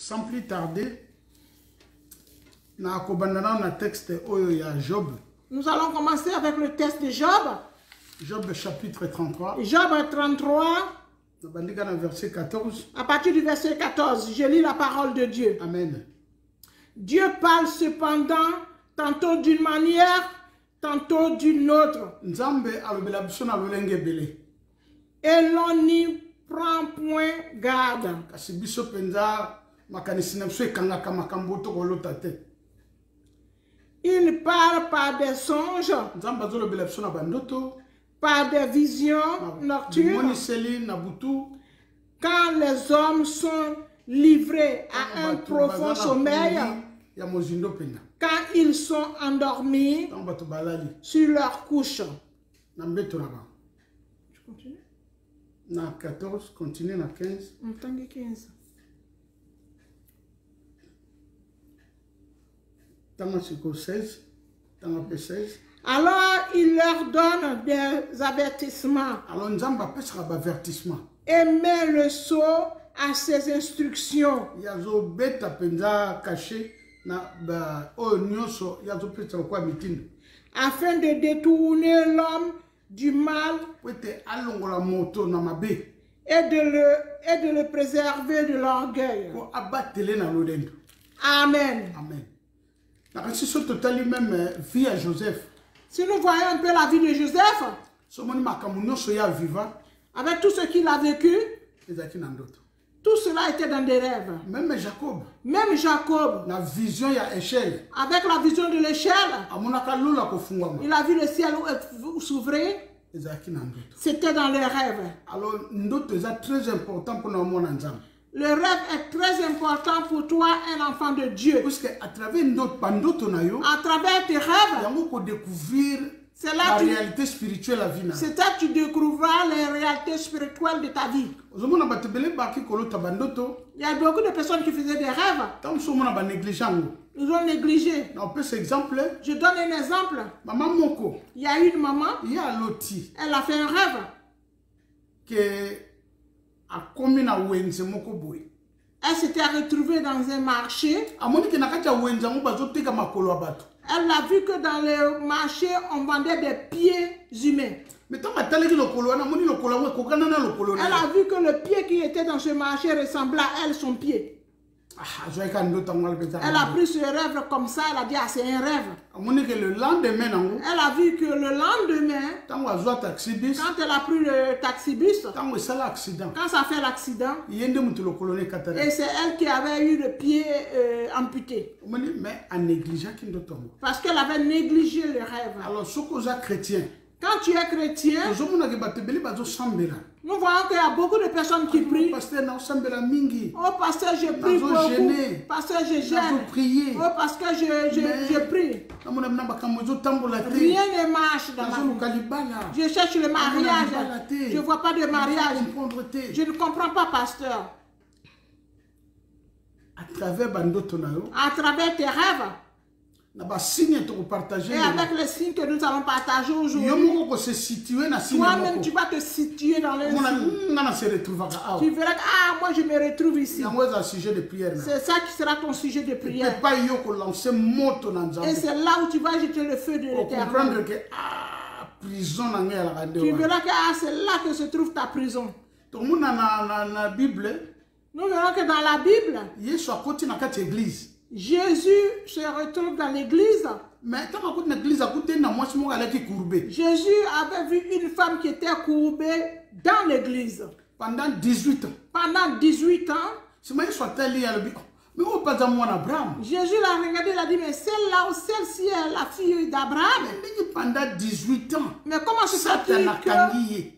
sans plus tarder, na kobandana na texte oyo ya Job. Nous allons commencer avec le texte de Job. Job chapitre 33. Job 33. Verset 14. À partir du verset 14, je lis la parole de Dieu. Amen. Dieu parle cependant tantôt d'une manière, tantôt d'une autre. Et l'on n'y prend point garde. Il parle par des songes, par des visions nocturnes, quand les hommes sont livrés à un profond sommeil, quand ils sont endormis sur leur couche. Je continue? Na 14, continue na 15. 15. Alors il leur donne des avertissements. Et met le sceau à ses instructions. Afin de détourner l'homme du mal et de le préserver de l'orgueil. Amen. Amen. Si nous voyons un peu la vie de Joseph, avec tout ce qu'il a vécu, tout cela était dans des rêves. Même Jacob. Avec la vision de l'échelle, il a vu le ciel s'ouvrir. C'était dans les rêves. Alors, c'est très important pour nous. Le rêve est très important pour toi, un enfant de Dieu. Parce qu'à travers tes rêves, c'est là la réalité spirituelle de la vie. C'est là que tu découvriras les réalités spirituelles de ta vie. Il y a beaucoup de personnes qui faisaient des rêves. Ils ont négligé. Je donne un exemple. Il y a une maman. Elle a fait un rêve. Elle s'était retrouvée dans un marché. Elle a vu que dans le marché, on vendait des pieds humains. Elle a vu que le pied qui était dans ce marché ressemblait à elle, son pied. Elle a pris ce rêve comme ça, elle a dit, ah, c'est un rêve. Elle a vu que le lendemain, quand elle a pris le taxibus, quand ça fait l'accident, et c'est elle qui avait eu le pied amputé. Parce qu'elle avait négligé le rêve. Alors, ce que les chrétiens, quand tu es chrétien, nous voyons qu'il y a beaucoup de personnes qui prient. Oh pasteur, je prie beaucoup. Pasteur, je gêne. Oh parce que je prie. Rien ne marche dans ma vie. Je cherche le mariage. Je ne vois pas de mariage. Je ne comprends pas, pasteur. À travers tes rêves. Et avec les signes que nous allons partager aujourd'hui, toi-même tu vas te situer dans les signes. Tu verras que moi je me retrouve ici. C'est ça qui sera ton sujet de prière. Et c'est là où tu vas jeter le feu de l'Éternel. Tu verras que c'est là que se trouve ta prison. Nous verrons que dans la Bible, Jésus se retrouve dans l'église. Jésus avait vu une femme qui était courbée dans l'église. Pendant 18 ans. Pendant 18 ans. Jésus l'a regardé, il a dit, mais celle-là ou celle-ci est la fille d'Abraham. Pendant 18 ans. Mais comment se fait-il que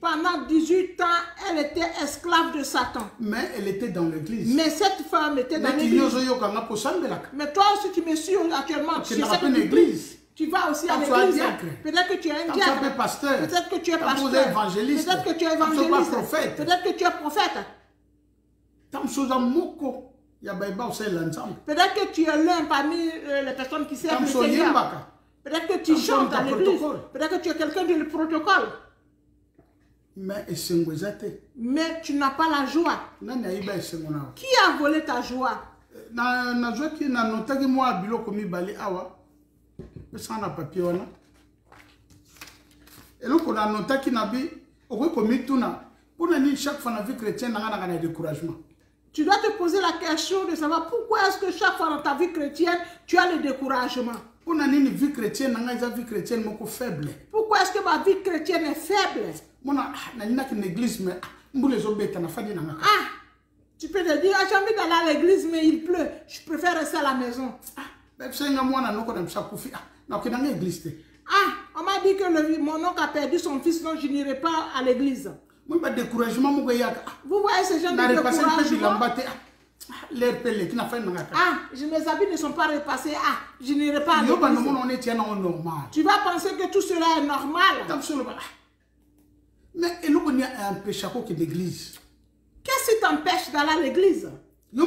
pendant 18 ans, elle était esclave de Satan? Mais elle était dans l'église. Mais cette femme était dans l'église. Mais toi aussi, tu me suis actuellement. Tu sais que l'église. Tu vas aussi à l'église. Peut-être que tu es un diacre. Peut-être que tu es pasteur. Peut-être que tu es évangéliste. Peut-être que tu es prophète. Peut-être que tu es l'un parmi les personnes qui servent le Seigneur. Peut-être que tu chantes dans l'église. Peut-être que tu es quelqu'un du protocole. Mais tu n'as pas la joie. Qui a volé ta joie? na joki na notaki moi biloko mibale awa pesa na papier wana eloko na notaki na bi okoki komituna mpona nini chaque fois na vie chrétienne nanga na découragement. Tu dois te poser la question de savoir pourquoi est-ce que chaque fois dans ta vie chrétienne tu as le découragement. Pourquoi vie chrétienne nanga vie chrétienne moko faible. Pourquoi est-ce que ma vie chrétienne est faible? Mona na nina ki l'église mais mbule zo beta na fadi nanga. Ah, tu peux te dire j'ai envie d'aller à l'église mais il pleut, je préfère rester à la maison. Ah, ben c'est nga mwana noko na msakufi. Ah, na ko na église. Ah, on m'a dit que mon oncle a perdu son fils donc je n'irai pas à l'église. Moi ba découragement moko yaka. Vous voyez ces gens de découragement. Ah, mes habits ne sont pas repassés. Ah, je n'irai pas à l'église. Tu vas penser que tout cela est normal. Mais il y a un péché qui est l'église. Qu'est-ce qui t'empêche d'aller à l'église? Tu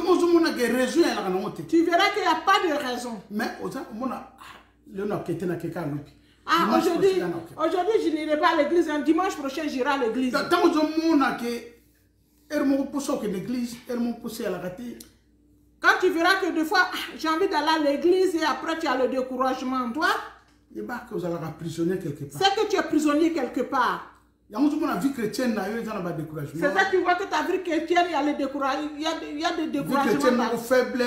verras qu'il n'y a pas de raison. Mais aujourd'hui, je n'irai pas à l'église. Un dimanche prochain, j'irai à l'église. Quand tu verras que des fois, j'ai envie d'aller à l'église et après tu as le découragement, toi, c'est que tu es prisonnier quelque part. C'est ça que tu vois que ta vie chrétienne, il y a des découragements. Tu as une vie chrétienne faible,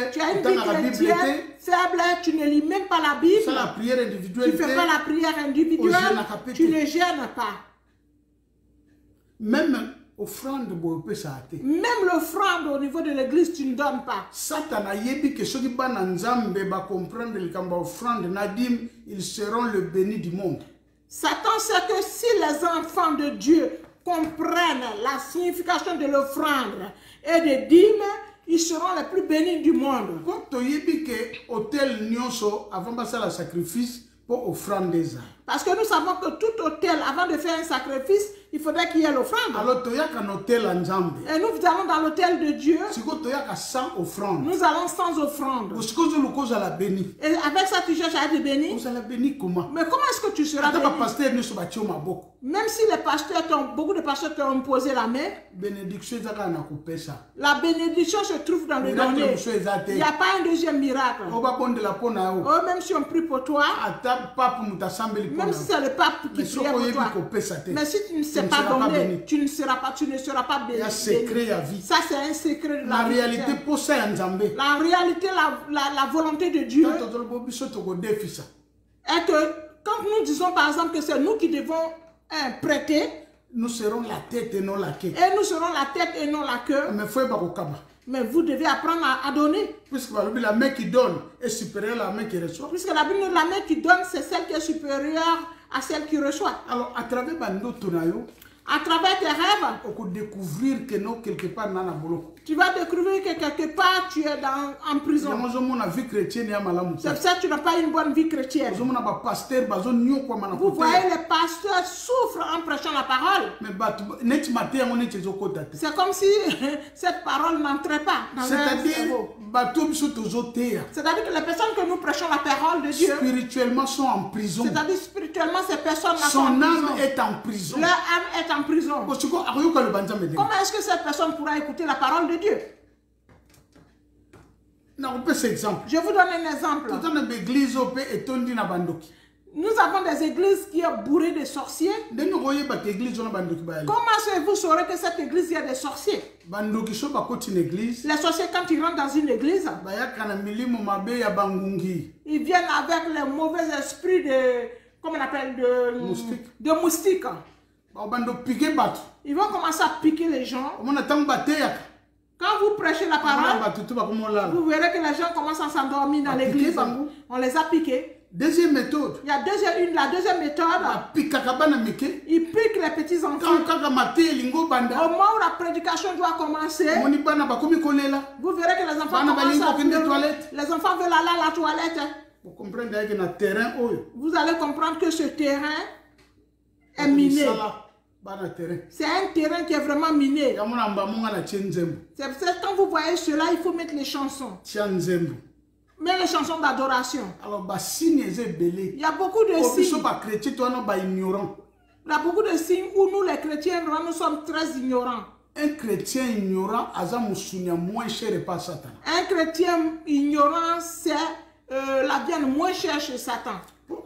tu ne lis même pas la Bible. Tu ne fais pas la prière individuelle, tu ne gênes pas. Même l'offrande au niveau de l'église, tu ne donnes pas. Satan a dit que ceux qui comprendre ils seront le béni du monde. Satan sait que si les enfants de Dieu comprennent la signification de l'offrande et des dîmes, ils seront les plus bénis du monde. Quand tu dis que hôtel nyonso avant passer le sacrifice pour offrande des âmes. Parce que nous savons que tout hôtel, avant de faire un sacrifice, il faudrait qu'il y ait l'offrande. Alors, tu as un hôtel en Zambie. Et nous allons dans l'hôtel de Dieu. Tu as sans offrande. Nous allons sans offrande. Et avec ça, tu cherches à être béni. Vous allez béni comment? Mais comment est-ce que tu seras béni? Même si les pasteurs beaucoup de pasteurs t'ont imposé la main, la bénédiction se trouve dans le donner. Il n'y a pas un deuxième miracle. Oh, même si on prie pour toi, même si c'est le pape qui prie pour toi, mais si tu ne sais pas donner, tu ne seras pas béni. Ça, c'est un secret de la réalité. La réalité, la volonté de Dieu est que quand nous disons par exemple que c'est nous qui devons prêter, nous serons la tête et non la queue. Et nous serons la tête et non la queue. Mais vous devez apprendre à donner. Puisque la main qui donne est supérieure à la main qui reçoit. Puisque la main qui donne, c'est celle qui est supérieure à celle qui reçoit. Alors, à travers tes rêves, on peut découvrir que non, quelque part, tu vas découvrir que quelque part tu es en prison. C'est pour ça que tu n'as pas une bonne vie chrétienne. Vous voyez, les pasteurs souffrent en prêchant la parole. C'est comme si cette parole n'entrait pas dans leur cerveau. C'est-à-dire que les personnes que nous prêchons la parole de Dieu, spirituellement sont en prison. C'est-à-dire spirituellement ces personnes sont en prison. Son âme est en prison. Leur âme est en prison. Comment est-ce que cette personne pourra écouter la parole de Dieu? Je vous donne un exemple. Nous avons des églises qui sont bourrées de sorciers. Comment est-ce que vous saurez que cette église il y a des sorciers? Les sorciers, quand ils rentrent dans une église, ils viennent avec les mauvais esprits de, comment on appelle, de moustiques. Ils vont commencer à piquer les gens. Quand vous prêchez la parole, vous verrez que les gens commencent à s'endormir dans l'église. On les a piqués. Deuxième méthode. Il y a la deuxième méthode. Ils piquent les petits enfants. Au moment où la prédication doit commencer, vous verrez que les enfants commencent à pleurer. Les enfants veulent aller à la toilette. Vous allez comprendre que ce terrain est miné. C'est un terrain qui est vraiment miné. C'est pour ça que quand vous voyez cela, il faut mettre les chansons. Mais les chansons d'adoration. Il y a beaucoup de signes. Il y a beaucoup de signes où nous les chrétiens, nous sommes très ignorants. un chrétien ignorant a moins cher pas Satan. Un chrétien ignorant, c'est la viande moins chère chez Satan. Donc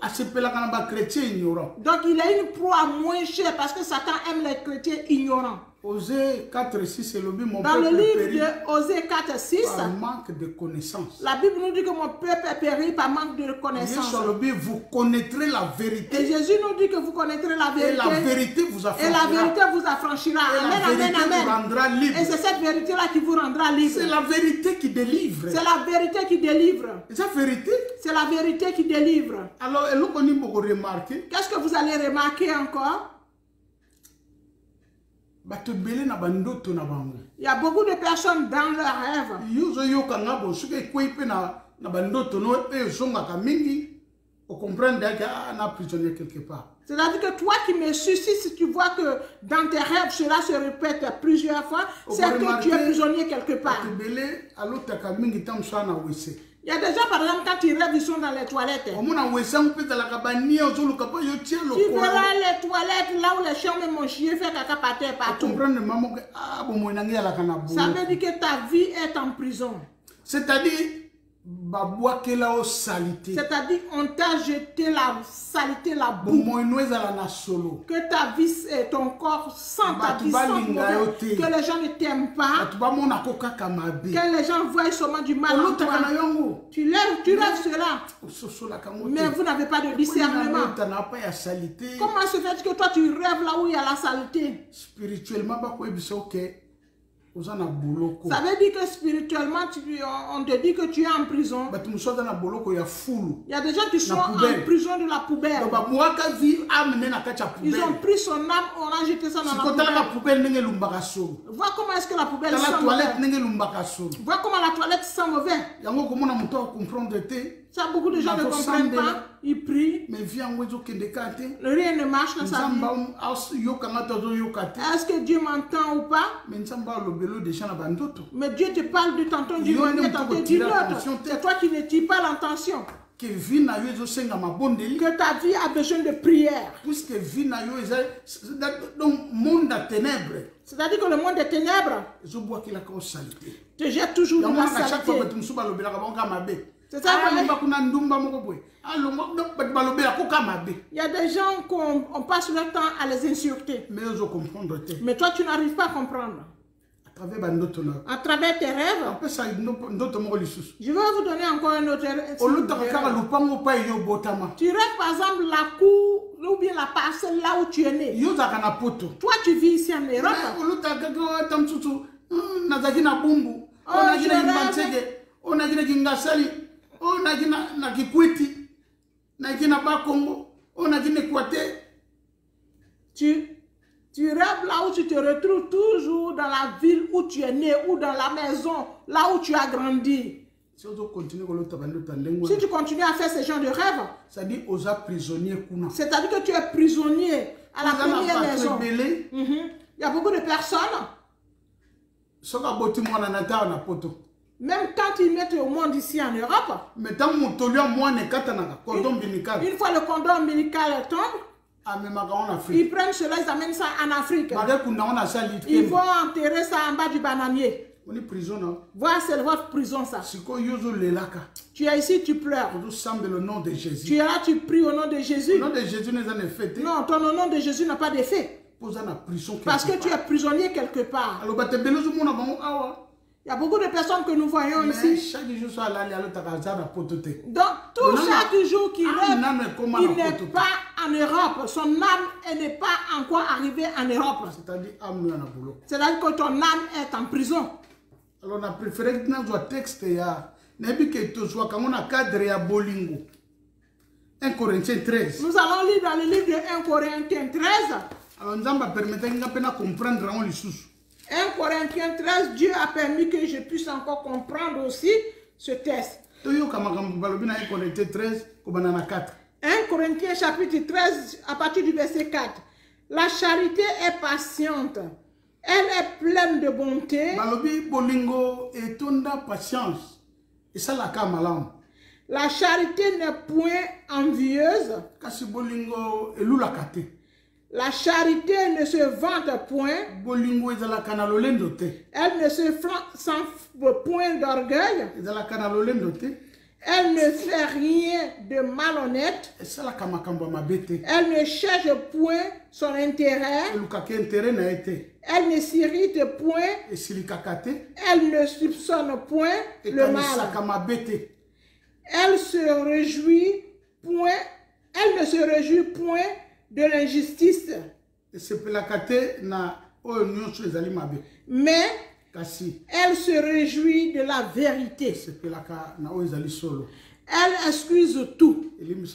il a une proie moins chère parce que Satan aime les chrétiens ignorants. Osée 4:6, dans le livre de Osée 4:6, par manque de connaissance. La Bible nous dit que mon peuple est péri par manque de connaissance. Vous connaîtrez la vérité. Et Jésus nous dit que vous connaîtrez la vérité. Et la vérité vous affranchira. Et la vérité vous affranchira. Amen, amen, amen. Vous rendra libre. Et c'est cette vérité-là qui vous rendra libre. C'est la vérité qui délivre. C'est la vérité qui délivre. C'est la vérité. C'est la vérité qui délivre. Alors, qu'est-ce que vous allez remarquer encore? Il y a beaucoup de personnes dans leurs rêves. C'est-à-dire que toi qui me suis, si tu vois que dans tes rêves cela se répète plusieurs fois, c'est que tu es prisonnier quelque part. Il y a des gens, par exemple, quand ils rêvent, ils sont dans les toilettes. Tu verras les toilettes là où les chiens et mon chien fait caca par terre partout. Ça veut dire que ta vie est en prison. C'est-à-dire, c'est-à-dire on t'a jeté la salité, la boue. Que ta vie et ton corps sentent ta vie sentent mauvais. Que les gens ne t'aiment pas. Que les gens voient seulement du mal en toi. Tu rêves cela. Mais vous n'avez pas de discernement. Comment se fait que toi tu rêves là où il y a la saleté? Spirituellement, ça veut dire que spirituellement, on te dit que tu es en prison. Il y a des gens qui sont en prison de la poubelle. Ils ont pris son âme, on a jeté ça dans la poubelle. Vois comment est-ce que la poubelle sent mauvais. Vois comment la toilette sent mauvais. Ça, beaucoup de gens ne comprennent pas. Ils prient. Mais rien ne marche dans sa vie. Est-ce que Dieu m'entend ou pas? Mais Dieu te parle de tantôt du premier, tantôt du autre. C'est toi qui ne tires pas l'intention. Que ta vie a besoin de prière. C'est-à-dire que le monde des ténèbres te jette toujours dans la saleté. C'est ça. Il y a des gens qu'on passe le temps à les insulter. Mais toi, tu n'arrives pas à comprendre. À travers tes rêves. Je vais vous donner encore un autre rêve. Tu rêves par exemple la cour ou bien la parcelle là où tu es né. Toi, tu vis ici en Europe. Tu rêves là où tu te retrouves toujours dans la ville où tu es né ou dans la maison là où tu as grandi. Si tu continues à faire ce genre de rêve, c'est-à-dire que tu es prisonnier à la première maison. Il y a beaucoup de personnes. Même quand ils mettent au monde ici en Europe, une fois le cordon ombilical tombe, ils prennent cela, ils amènent ça en Afrique. Ils vont enterrer ça en bas du bananier. Voilà, c'est votre prison ça. Tu es ici, tu pleures. Tu es là, tu pries au nom de Jésus. Non, ton nom de Jésus n'a pas d'effet. Parce que tu es prisonnier quelque part. Il y a beaucoup de personnes que nous voyons ici. Donc, tout chaque jour qu'il rêve, il n'est pas en Europe. Son âme n'est pas encore arrivée en Europe. C'est-à-dire que ton âme est en prison. Alors, on a préféré que nous texte ya. Bolingo. 1 Corinthiens 13. Nous allons lire dans le livre de 1 Corinthiens 13. Alors, nous allons permettre de comprendre 1 Corinthiens 13, Dieu a permis que je puisse encore comprendre aussi ce texte. 1 Corinthiens chapitre 13, à partir du verset 4. La charité est patiente. Elle est pleine de bonté. La charité n'est point envieuse. La charité ne se vante point. Elle ne se s'enfle point d'orgueil. Elle ne fait rien de malhonnête. Elle ne cherche point son intérêt. Elle ne s'irrite point. Elle ne soupçonne point le mal. Elle se réjouit point. Elle ne se réjouit point de l'injustice. Mais elle se réjouit de la vérité. Elle excuse tout. Elle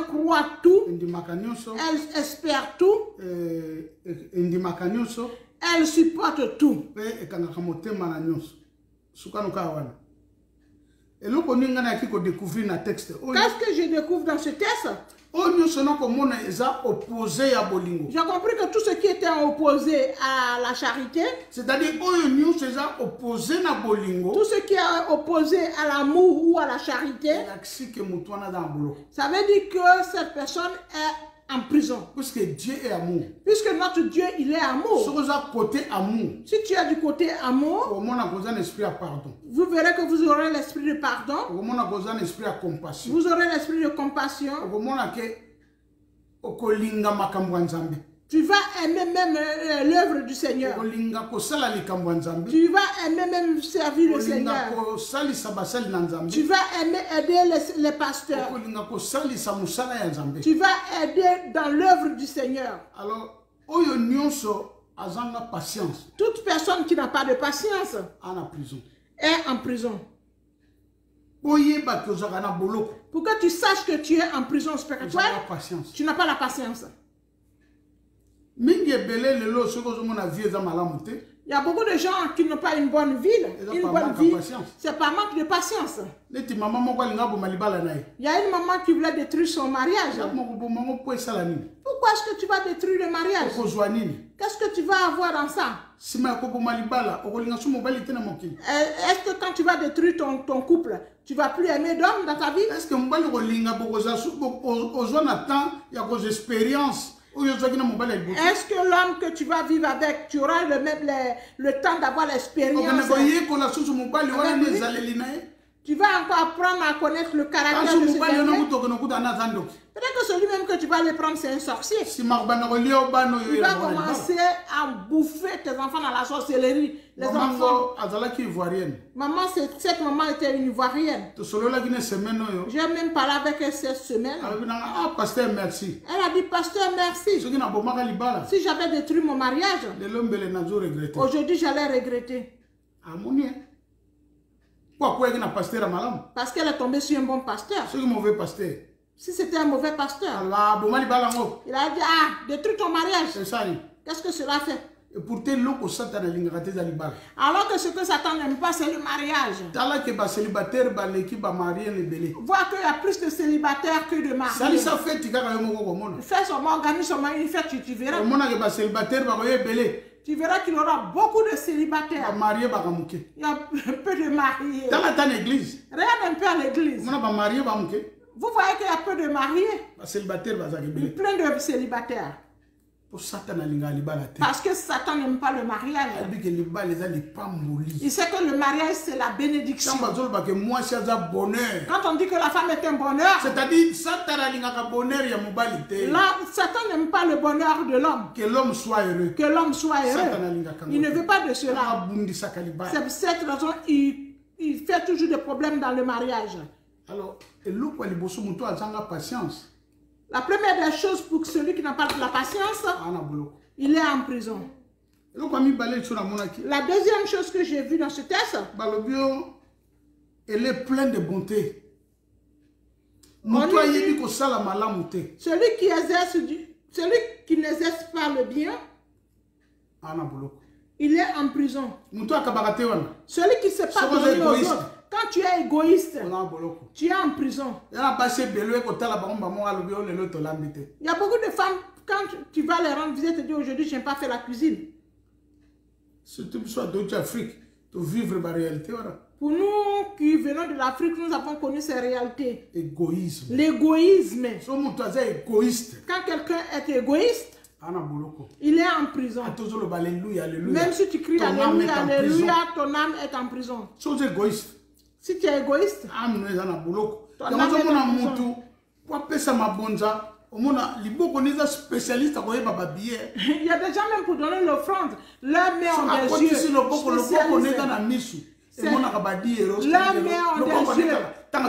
croit tout. Elle espère tout. Elle supporte tout. Qu'est-ce que je découvre dans ce texte? J'ai compris que tout ce qui était opposé à la charité, c'est-à-dire tout ce qui est opposé à l'amour ou à la charité, ça veut dire que cette personne est en prison. Puisque Dieu est amour. Puisque notre Dieu, il est amour. Si tu es du côté amour, vous verrez que vous aurez l'esprit de pardon. Vous aurez l'esprit de compassion. Tu vas aimer même l'œuvre du Seigneur. Tu vas aimer même servir le Seigneur. Tu vas aimer aider les pasteurs. Tu vas aider dans l'œuvre du Seigneur. Alors, toute personne qui n'a pas de patience est en prison. Pour que tu saches que tu es en prison spirituelle, tu n'as pas la patience. Il y a beaucoup de gens qui n'ont pas une bonne vie. C'est par manque de patience. Il y a une maman qui voulait détruire son mariage. Pourquoi est-ce que tu vas détruire le mariage? Qu'est-ce que tu vas avoir dans ça? Est-ce que quand tu vas détruire ton couple, tu ne vas plus aimer d'homme dans ta vie? Est-ce que l'homme que tu vas vivre avec, tu auras le temps d'avoir l'expérience? Tu vas encore apprendre à connaître le caractère de ce dernier. Peut-être que celui-même que tu vas aller prendre, c'est un sorcier. Il va commencer à bouffer tes enfants dans la sorcellerie. Les enfants. Maman, cette maman était une Ivoirienne. J'ai même parlé avec elle cette semaine. Elle a dit, pasteur, merci. Si j'avais détruit mon mariage, aujourd'hui j'allais regretter. Parce qu'elle est tombée sur un bon pasteur. Si c'était un mauvais pasteur, il a dit, détruis ton mariage. Qu'est-ce que cela fait? Alors que ce que Satan n'aime pas, c'est le mariage. Voir qu'il y a plus de célibataires que de mariés. Fais son organisme, une fête, tu verras. Tu verras qu'il y aura beaucoup de célibataires. Il y a un peu de mariés. Regarde un peu à l'église. Vous voyez qu'il y a peu de mariés. Plein de célibataires. Parce que Satan n'aime pas le mariage. Il sait que le mariage c'est la bénédiction. Quand on dit que la femme est un bonheur, c'est-à-dire là, Satan n'aime pas le bonheur de l'homme. Que l'homme soit heureux. Que l'homme soit heureux. Il ne veut pas de cela. C'est pour cette raison il fait toujours des problèmes dans le mariage. Alors, la première des choses pour celui qui n'a pas de la patience, il est en prison. La deuxième chose que j'ai vue dans ce texte, elle est pleine de bonté. Celui qui n'exerce pas le bien, il est en prison. Celui qui ne sait pas donner aux autres. Quand tu es égoïste, tu es en prison. Il y a beaucoup de femmes, quand tu vas les rendre visite, tu dis aujourd'hui, je n'ai pas fait la cuisine. Si tu sois d'autres Afrique, tu vivre la réalité. Pour nous qui venons de l'Afrique, nous avons connu ces réalités. Égoïsme. L'égoïsme. Égoïste. Quand quelqu'un est égoïste, il est en prison. Même si tu cries alléluia, alléluia, ton âme est en prison. Si tu es égoïste, ton âme est en prison. Il y a des gens même pour donner l'offrande, leur main en des yeux. Leur main en des yeux. Quand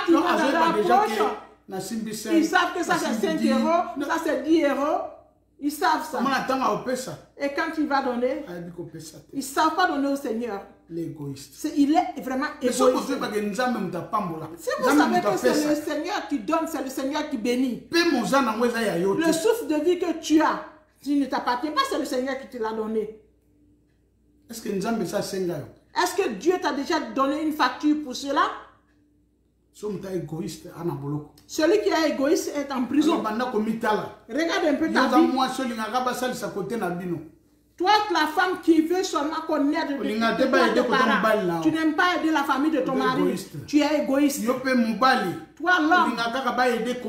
ils vont dans la poche, ils savent que ça c'est 5 euros, ça c'est 10 euros. Ils savent ça. Et quand il va donner, ils ne savent pas donner au Seigneur. L'égoïste. Il est vraiment égoïste. Si vous savez que c'est le Seigneur qui donne, c'est le Seigneur qui bénit. Le souffle de vie que tu as, tu ne t'appartient pas, c'est le Seigneur qui te l'a donné. Est-ce que Dieu t'a déjà donné une facture pour cela? Celui qui est égoïste est en prison. Regarde un peu ta vie. Toi, la femme qui veut seulement connaître tes parents, tu n'aimes pas aider la famille de ton mari. Tu es égoïste. Toi, l'homme,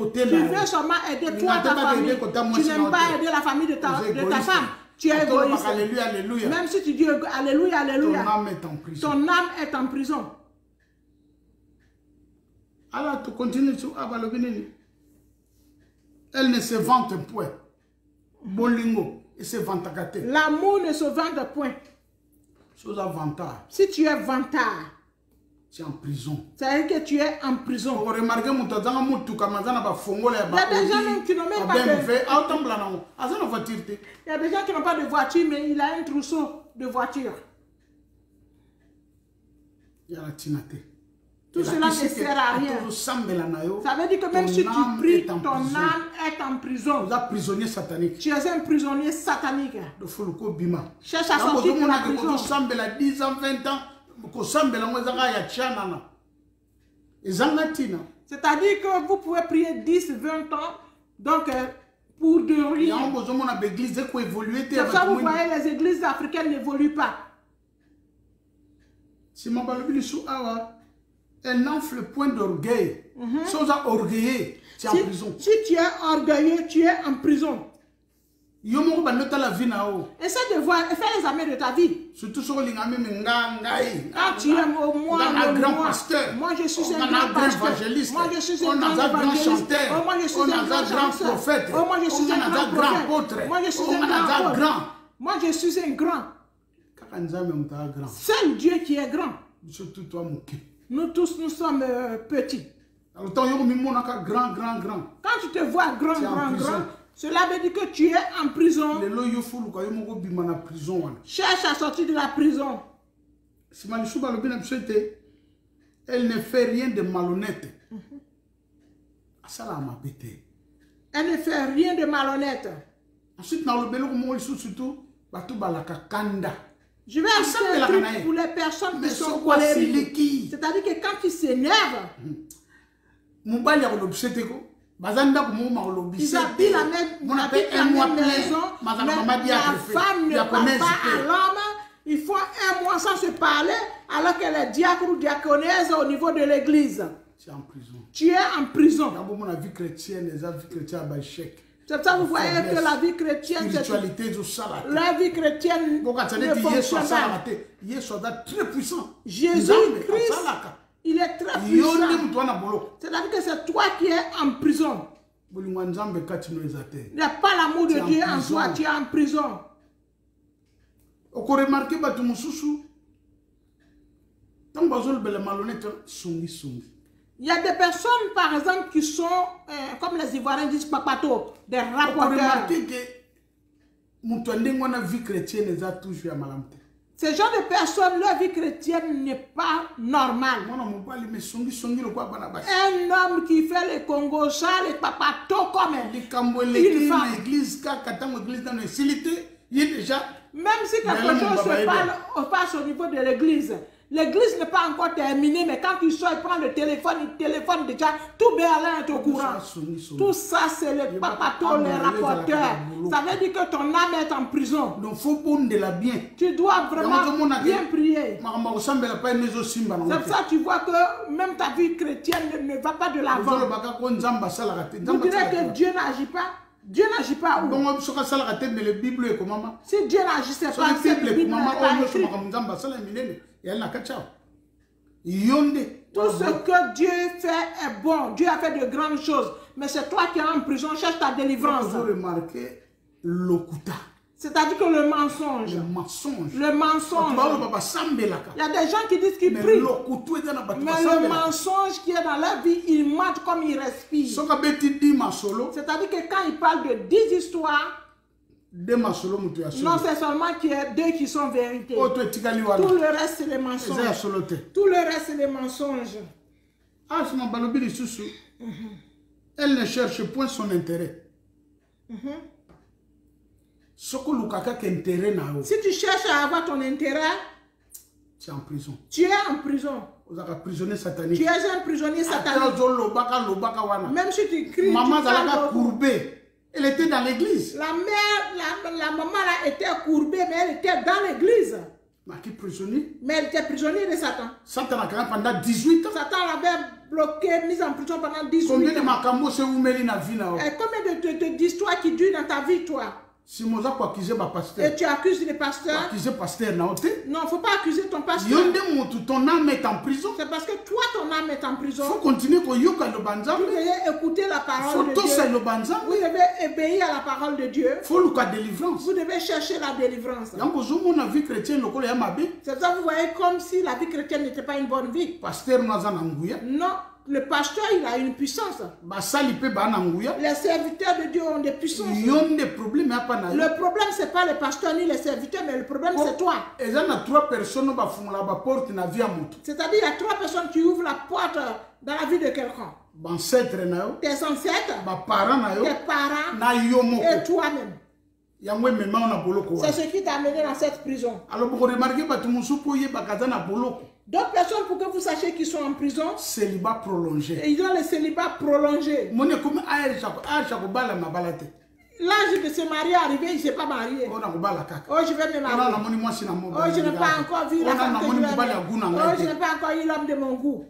tu veux seulement aider toi, ta famille. Tu n'aimes pas aider la famille de ta femme. Tu es égoïste. Même si tu dis alléluia, alléluia, ton âme est en prison. Alors, tu continues. Elle ne se vante point. Bolingo. L'amour ne se vante point. Si tu es vantard, tu es en prison. C'est-à-dire que tu es en prison. Il y a des gens qui n'ont pas de voiture, mais il a un trousseau de voiture. Tout cela ne sert à rien. Ça veut dire que même si tu pries, ton âme est en prison. Tu es un prisonnier satanique. Cherche à sortir de la prison. C'est-à-dire que vous pouvez prier 10, 20 ans, donc pour de rien. C'est ça vous voyez, les églises africaines n'évoluent pas. Elle n'enfle point d'orgueil. Sans orgueiller, tu es en prison. Si tu es orgueilleux, tu es en prison. Essaie de voir, fais les amis de ta vie. Surtout sur quand tu aimes au moins un grand pasteur, moi je suis un grand évangéliste, moi je suis un grand chanteur, moi je suis un grand prophète, moi je suis un grand apôtre, moi je suis un grand. Moi je suis un grand. Seul Dieu qui est grand. Nous tous, nous sommes petits. Quand tu te vois grand, cela veut dire que tu es en prison. Cherche à sortir de la prison. Elle ne fait rien de malhonnête. Elle ne fait rien de malhonnête. Ensuite, je vais ajouter un truc pour les personnes qui sont colériques. C'est-à-dire que quand ils s'énervent, ils habillent la même maison, mais la femme ne parle pas à l'homme. Ils font un mois sans se parler, alors qu'elle est diacre ou diaconesse au niveau de l'église. Tu es en prison. Tu es en prison. La vie chrétienne, les vie chrétienne, c'est ça vous voyez que la vie chrétienne, la vie chrétienne ne fonctionne pas. Jésus-Christ, il est très puissant. C'est-à-dire que c'est toi qui es en prison. Il n'y a pas l'amour de Dieu en toi, tu es en prison. Il y a des personnes, par exemple, qui sont, comme les Ivoiriens disent, papato, des rapporteurs. Ces genre de personnes, leur vie chrétienne n'est pas normale. Un homme qui fait les Congo, ça, les papatos comme une femme. Même si quelque chose se passe au niveau de l'église, L'église n'est pas encore terminée, mais quand il sort, il prend le téléphone, il téléphone déjà, tout Berlin est au courant. Tout ça, c'est le papato, les rapporteurs. Ça veut dire que ton âme est en prison. Tu dois vraiment bien prier. C'est pour ça que tu vois que même ta vie chrétienne ne va pas de l'avant. Vous direz que Dieu n'agit pas. Dieu n'agit pas où? Si Dieu n'agissait pas, c'est la Bible n'est pas écrite. Tout ce que Dieu fait est bon. Dieu a fait de grandes choses. Mais c'est toi qui es en prison, cherche ta délivrance. Vous remarquez l'okuta. C'est-à-dire que le mensonge. Le mensonge. Le mensonge. Il y a des gens qui disent qu'ils prient. Mais le mensonge qui est dans leur vie, ils mentent comme ils respirent. C'est-à-dire que quand ils parlent de 10 histoires, non, c'est seulement qu'il y a 2 qui sont vérités. Tout le reste, c'est les mensonges. Tout le reste, c'est les mensonges. Elle ne cherche point son intérêt. Si tu cherches à avoir ton intérêt, tu es en prison. Tu es en prison. Tu es un prisonnier satanique. Même si tu cries, maman a courbé. Elle était dans l'église. La mère, la maman là était courbée, mais elle était dans l'église. Mais elle était prisonnière de Satan. Satan a créé pendant 18 ans. Satan l'avait bloqué, mis en prison pendant 18 ans. Combien de makambo se vous mêlez dans la vie? Combien d'histoires qui durent dans ta vie, toi? Si moi j'ai accusé ma pasteur. Et tu accuses les pasteurs. Accuser pasteur non, il ne faut pas accuser ton pasteur. Ton âme est en prison. C'est parce que toi ton âme est en prison. Il faut continuer pour yoka le banza. Vous devez écouter la parole de Dieu. Vous devez obéir à la parole de Dieu. Faut le cas délivrance. Vous devez chercher la délivrance. C'est ça, vous voyez comme si la vie chrétienne n'était pas une bonne vie. Pasteur non. Le pasteur, il a une puissance. Les serviteurs de Dieu ont des puissances. Le problème, ce n'est pas le pasteur ni les serviteurs, mais le problème, c'est toi. C'est-à-dire, il y a 3 personnes qui ouvrent la porte dans la vie de quelqu'un. Tes ancêtres, tes parents et toi-même. C'est ce qui t'a amené dans cette prison. D'autres personnes, pour que vous sachiez qu'ils sont en prison, célibat prolongé. Et ils ont le célibat prolongé. L'âge de se marier est arrivé, il ne s'est pas marié. Oh, je vais me marier. Oh, je n'ai pas encore vu la femme que je vais. Oh, je n'ai pas encore eu l'homme de mon goût.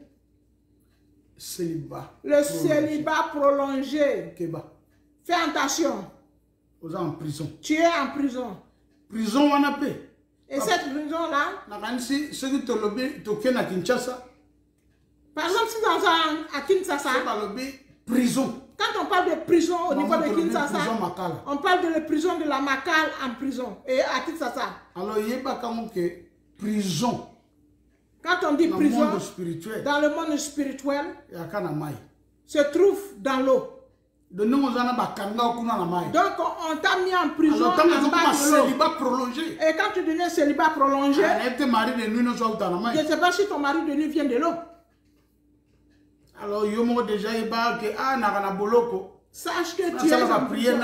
Le célibat prolongé. Fais attention. Tu es en prison. Prison, on a paix. Et cette prison-là, par exemple, si dans à Kinshasa, prison. Quand on parle de prison au niveau de Kinshasa, on parle de la prison de la Makal en prison et à Kinshasa. Alors, il y a prison. Quand on dit prison, dans le monde spirituel, se trouve dans l'eau. Donc on t'a mis en prison en bas de l'eau. Et quand tu deviens célibat prolongé, je ne sais pas si ton mari de nuit vient de l'eau. Alors déjà sache que tu es en prison.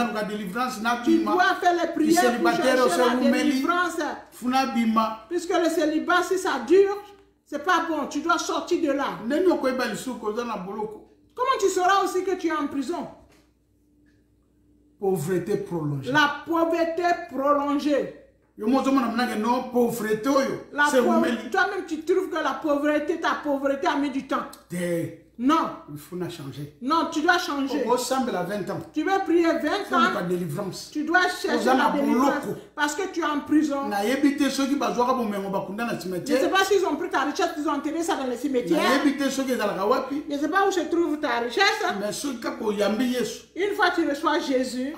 Tu dois faire les prières pour chercher la délivrance. Puisque le célibat, si ça dure, c'est pas bon. Tu dois sortir de là. Comment tu sauras aussi que tu es en prison? Pauvreté prolongée. La pauvreté prolongée. Toi-même, tu trouves que la pauvreté, ta pauvreté a mis du temps. Non. Il faut changer. Non, tu dois changer. Tu veux prier 20 ans. Tu dois chercher la délivrance. Parce que tu es en prison. Je ne sais pas s'ils ont pris ta richesse, ils ont enterré ça dans le cimetière. Je ne sais pas où se trouve ta richesse. Une fois que tu reçois Jésus,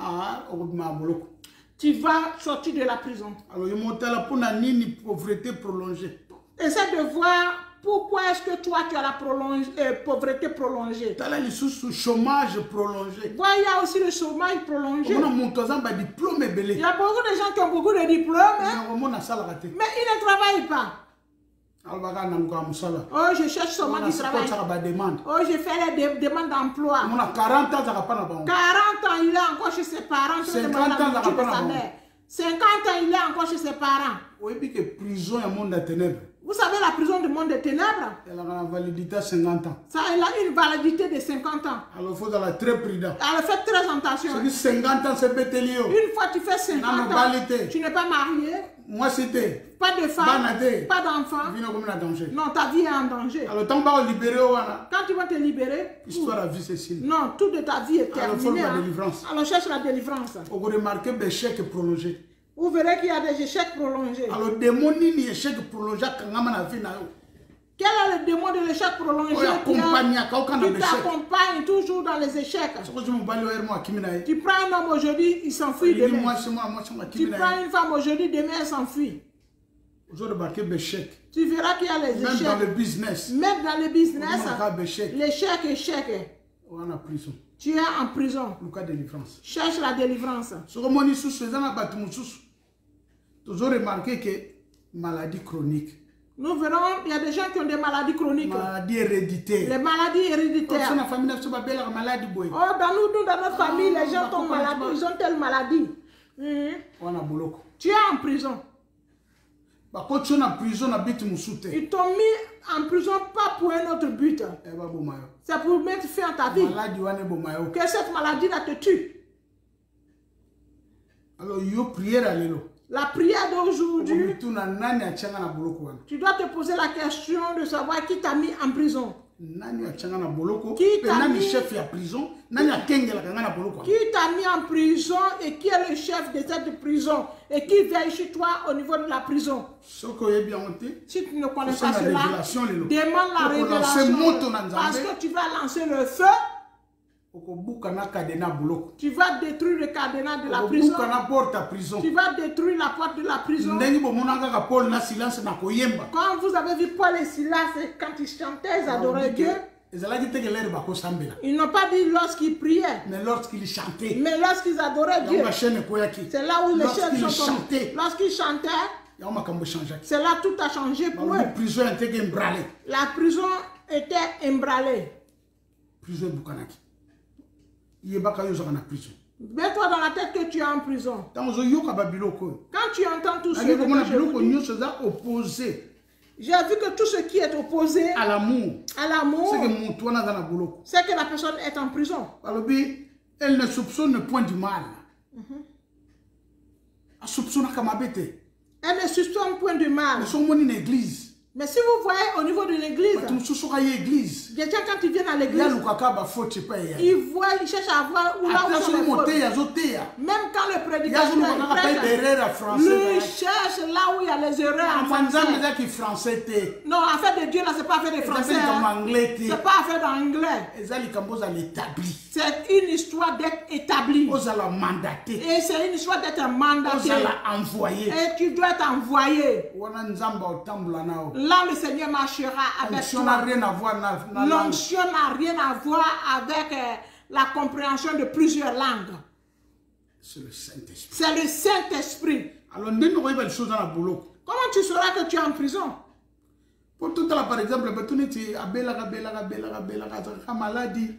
tu vas sortir de la prison. Essaie de voir pourquoi est-ce que toi tu as la pauvreté prolongée. Chômage prolongé. Voilà, il y a aussi le chômage prolongé. Il y a beaucoup de gens qui ont beaucoup de diplômes, mais ils ne travaillent pas. Oh, je cherche seulement du travail. Oh, je fais les demandes d'emploi. 40 ans, 40 ans, il est encore chez ses parents. 50 ans, 50 ans, il est encore chez ses parents. Prison est un monde de ténèbres. Vous Vous savez, la prison du monde des ténèbres, elle a une validité à 50 ans. Ça, elle a une validité de 50 ans. Alors, il faut être très prudent. Alors, faites très attention. C'est 50 ans, c'est Bétélio. Une fois que tu fais 50 ans, tu n'es pas marié. Moi, c'était. Pas de femme, pas d'enfant. Non, ta vie est en danger. Alors, quand tu vas te libérer, histoire de vie, c'est non, toute de ta vie est terminée. Alors, cherche la délivrance. On va remarquer des échecs prolongés. Vous verrez qu'il y a des échecs prolongés. Alors, démon ni échec prolongé quel est le démon de l'échec prolongé qui t'accompagne toujours dans les échecs? Tu prends un homme aujourd'hui, il s'enfuit demain. Tu prends une femme aujourd'hui, demain elle s'enfuit. Tu verras qu'il y a les échecs. Même dans le business. Même dans le business, l'échec. Tu es en prison. Cherche la délivrance. Vous avez remarqué que maladie chronique. Nous verrons, il y a des gens qui ont des maladies chroniques. Maladies héréditaires. Les maladies héréditaires. Oh, dans notre famille, les gens sont malades, ils ont telle maladie. Tu es en prison. Ils t'ont mis en prison pas pour un autre but. C'est pour mettre fin à ta vie. Que cette maladie-là te tue. Alors, il y a prière à l'élo. La prière d'aujourd'hui, tu dois te poser la question de savoir qui t'a mis en prison. Qui t'a mis en prison et qui est le chef de cette prison et qui veille sur toi au niveau de la prison. Si tu ne connais pas cela, demande la révélation parce que tu vas lancer le feu. Tu vas détruire le cadenas de la prison. Tu vas détruire la porte de la prison. Quand vous avez vu Paul et Silas, quand ils chantaient, ils adoraient Dieu. Ils n'ont pas dit lorsqu'ils priaient, mais lorsqu'ils chantaient. Mais lorsqu'ils adoraient Dieu. C'est là où les chaînes sont tombées. Lorsqu'ils chantaient, c'est là tout a changé pour eux. La prison était emballée. Mets-toi dans la tête que tu es en prison. Quand tu entends tout ce que j'ai vu que tout ce qui est opposé à l'amour, c'est que la personne est en prison. Elle ne soupçonne point du mal. Elle ne soupçonne point du mal. Mais si vous voyez au niveau de l'église, quelqu'un quand il vient à l'église, il cherche à voir où là où sont les fautes. Même quand le prédicateur lui cherche là où il y a les erreurs en français. Non, affaire de Dieu là, c'est pas affaire de français. C'est pas affaire d'anglais. C'est une histoire d'être établi. Et c'est une histoire d'être mandaté. Et tu dois être envoyé. Là, le Seigneur marchera avec toi. L'onction n'a rien à voir avec la compréhension de plusieurs langues. C'est le Saint-Esprit. C'est le Saint-Esprit. Alors, comment tu sauras que tu es en prison? Pour tout là, par exemple, il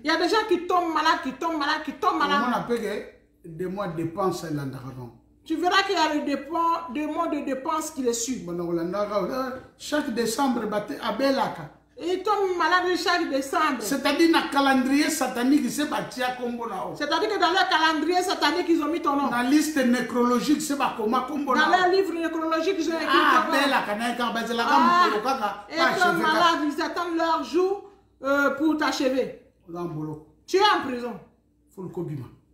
y a des gens qui tombent malades, On appelle des mois de dépenses. Tu verras qu'il y a des mois de dépenses qui les suivent. Chaque décembre, ils tombent malades chaque décembre. C'est-à-dire dans le calendrier satanique, c'est-à-dire que dans leur calendrier satanique, ils ont mis ton nom. Dans la liste nécrologique, dans leur livre nécrologique, ils ont écrit ton nom. Et comme malade, ils attendent leur jour pour t'achever. Tu es en prison.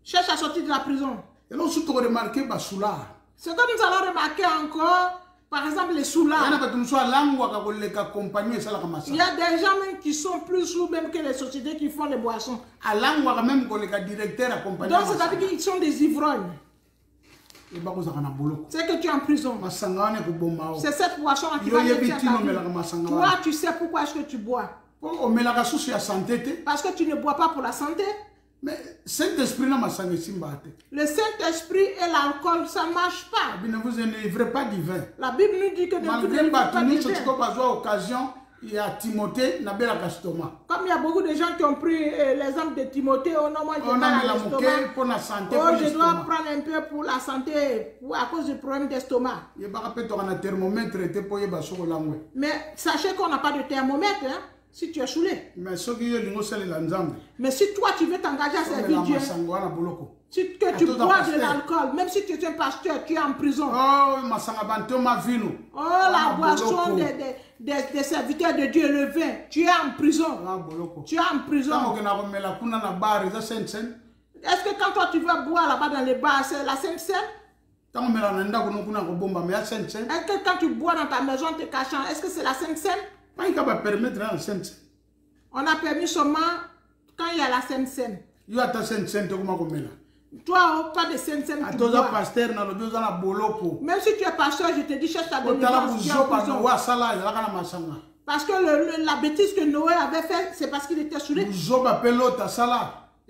Cherche à sortir de la prison. Et là, surtout remarquer Bassoula. C'est comme nous allons remarquer encore, par exemple, les soulards. Il y a des gens même qui sont plus sourds même que les sociétés qui font les boissons. Donc, c'est-à-dire qu'ils sont des ivrognes. C'est que tu es en prison. C'est cette boisson qui va te faire ta vie. Toi, tu sais pourquoi est-ce que tu bois. Parce que tu ne bois pas pour la santé. Mais Saint-Esprit n'a pas le Saint-Esprit et l'alcool, ça ne marche pas. Vous ne livrez pas du vin. La Bible nous dit que malgré pas du vin. Il y a Timothée, Nabela Castoma. Comme il y a beaucoup de gens qui ont pris l'exemple de Timothée, oh non, moi j'ai mal à l'estomac. Pour la santé, oh, je dois prendre un peu pour la santé, à cause du problème d'estomac. Mais sachez qu'on n'a pas de thermomètre, hein, si tu es saoulé. Mais si toi tu veux t'engager à servir Dieu, si que tu bois de l'alcool, même si tu es un pasteur, tu es en prison. Oh, la boisson des serviteurs de Dieu, le vin, tu es en prison. Tu es en prison. Est-ce que quand toi tu vas boire là-bas dans les bars, c'est la Sainte Seine? Est-ce que quand tu bois dans ta maison, te cachant, est-ce que c'est la Sainte Seine? On a permis seulement quand il y a la Sainte Seine. Toi, pas de Sainte Seine. Même si tu es pasteur, je te dis, cherche ta délivrance. Parce que la bêtise que Noé avait fait, c'est parce qu'il était saoulé.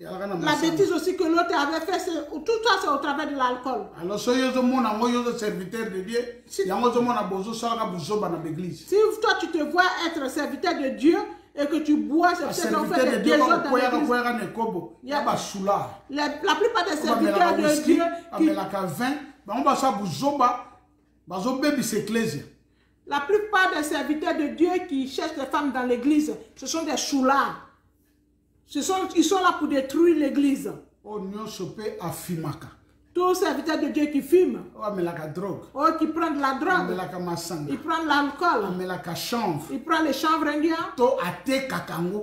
La bêtise aussi que l'autre avait fait, tout ça c'est au travers de l'alcool. Alors, si toi tu te vois être serviteur de Dieu et que tu bois, c'est qu'on fait des désordres dans l'église. La plupart des serviteurs de Dieu la plupart des serviteurs de Dieu qui cherchent les femmes dans l'église, ce sont des choulards. Ils sont là pour détruire l'église. Tous serviteurs de Dieu qui fument, qui prennent de la drogue, ils prennent l'alcool, ils prennent les chanvres indiens,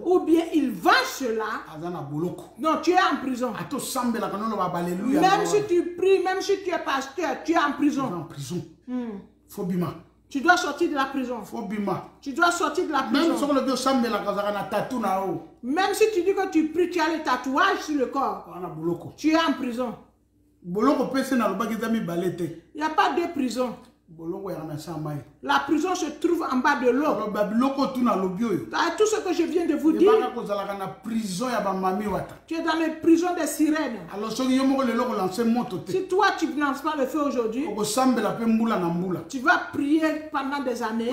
ou bien ils vendent cela. Non, tu es en prison. Même si tu pries, même si tu es pasteur, tu es en prison. Tu dois sortir de la prison. Tu dois sortir de la prison. Même si tu dis que tu pries, tu as les tatouages sur le corps. Tu es en prison. Il n'y a pas de prison. La prison se trouve en bas de l'eau. Tout ce que je viens de vous dire, tu es dans les prisons des sirènes. Si toi tu ne lances pas le feu aujourd'hui, tu vas prier pendant des années.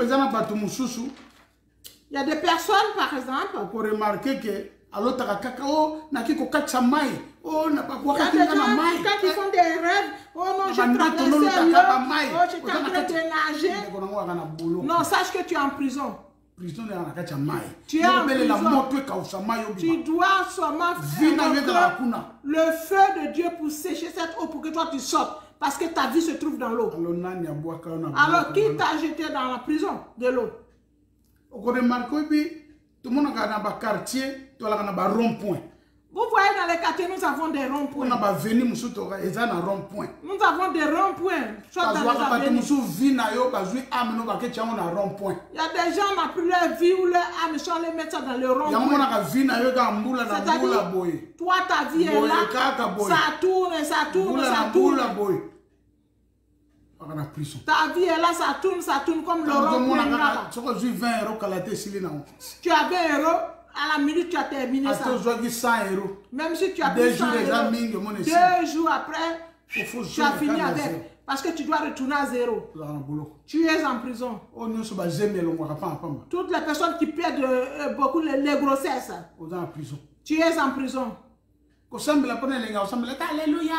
Il y a des personnes, par exemple, pour remarquer que quand ils font des rêves, oh non, je traversais l'eau, oh, je suis en train de nager. Non, sache que tu es en prison. Tu es en prison. Tu dois seulement faire le feu de Dieu pour sécher cette eau pour que toi tu sortes. Parce que ta vie se trouve dans l'eau. Alors qui t'a jeté dans la prison de l'eau? Tout le monde a un quartier, tout le monde a un rond-point. Vous voyez, dans les quartiers, nous avons des ronds-points. Nous avons des ronds-points. Soit dans les avenues. Il y a des gens qui ont pris leur vie ou leur âme, ils sont allés mettre ça dans le rond-point. C'est-à-dire, toi, ta vie est là, ça tourne, ça tourne, ça tourne. Ta vie est là, ça tourne comme le rond-point. Tu as 20 euros. À la minute, tu as terminé ça. Même si tu as pris 100 euros, 2 jours après, tu as fini avec. Parce que tu dois retourner à zéro. Tu es en prison. Toutes les personnes qui perdent beaucoup les grossesses, tu es en prison. Alléluia.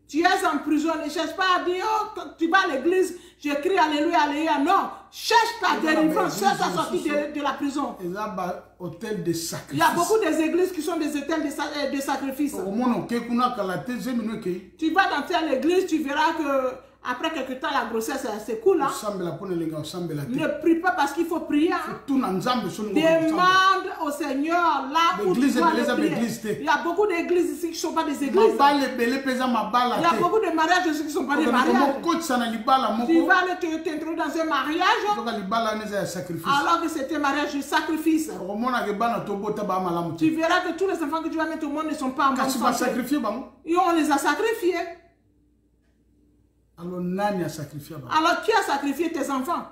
Tu es en prison, ne cherche pas à dire, oh, tu vas à l'église, je crie Alléluia, Alléluia. Non, cherche ta délivrance, cherche ta sortie de la prison. Il y a beaucoup des églises qui sont des hôtels de sacrifice. Tu vas dans telle église, tu verras que après quelque temps, la grossesse, c'est cool. Hein? Ne prie pas parce qu'il faut prier. Hein? Demande au Seigneur là où tu dois le prier. Il y a beaucoup d'églises ici qui ne sont pas des églises. Il y a beaucoup de mariages ici qui ne sont pas des mariages. Tu vas aller t'introduire dans un mariage alors que c'est un mariage de sacrifice. Tu verras que tous les enfants que tu vas mettre au monde ne sont pas en bonne santé. Et on les a sacrifiés. Alors qui a sacrifié tes enfants?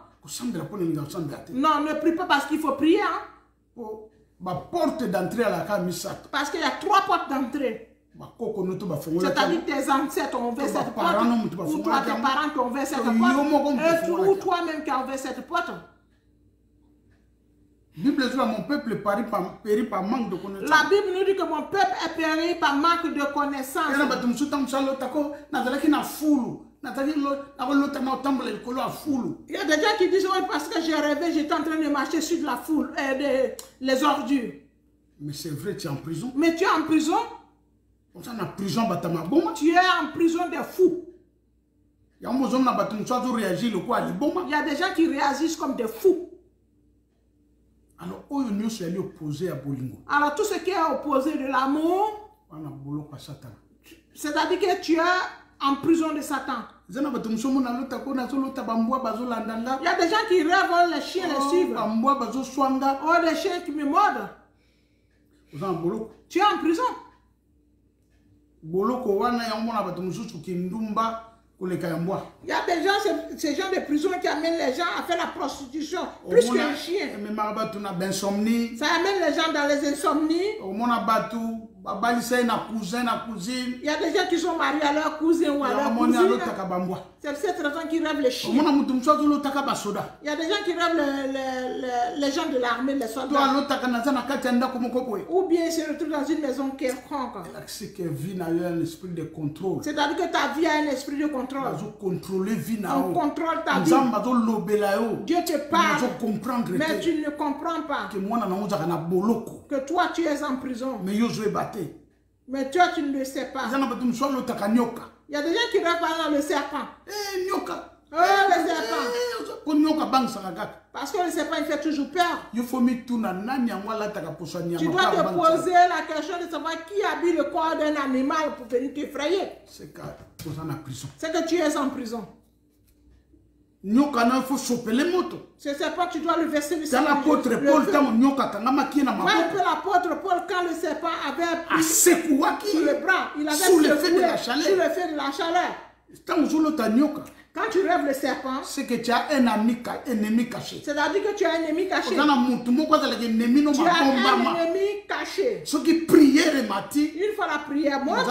Non, ne prie pas parce qu'il faut prier. Hein? Parce qu'il y a 3 portes d'entrée. C'est-à-dire tes ancêtres ont ouvert cette porte, ou toi tes parents qui ont ouvert cette porte, ou toi-même qui as ouvert cette porte. La Bible dit que mon peuple périt par manque de connaissance. La Bible nous dit que mon peuple est péri par manque de connaissance. Il y a des gens qui disent, oui, parce que j'ai rêvé, j'étais en train de marcher sur de la foule, les ordures. Mais c'est vrai, tu es en prison. Mais tu es en prison. Tu es en prison des fous. Il y a des gens qui réagissent comme des fous. Alors tout ce qui est opposé de l'amour, c'est-à-dire que tu es en prison de Satan. Il y a des gens qui rêvent, les chiens les suivent. Oh, les chiens qui me mordent. Tu es en prison. Il y a des gens, ces gens de prison qui amènent les gens à faire la prostitution, plus qu'un chien. Ça amène les gens dans les insomnies. Il y a des gens qui sont mariés à leur cousin ou à leur cousine. C'est cette raison qu'ils rêvent les chiens. Il y a des gens qui rêvent les gens de l'armée, les soldats. Ou bien ils se retrouvent dans une maison quelconque. C'est-à-dire que ta vie a un esprit de contrôle. On contrôle ta vie. Dieu te parle, mais tu ne comprends pas que toi tu es en prison. Mais toi tu ne le sais pas. Il y a des gens qui rêvent dans le serpent. Oh, le serpent. Parce que le serpent il fait toujours peur. Tu dois te poser la question de savoir qui habille le corps d'un animal pour venir t'effrayer. C'est que tu es en prison. Ce serpent, tu dois le verser le serpent. L'apôtre Paul, quand le serpent avait pris sur le bras, il avait sous le feu de la chaleur. Quand tu rêves le serpent, c'est que tu as un ennemi caché. C'est-à-dire que tu as un ennemi caché. Tu as un ennemi caché. Une fois la prière morte,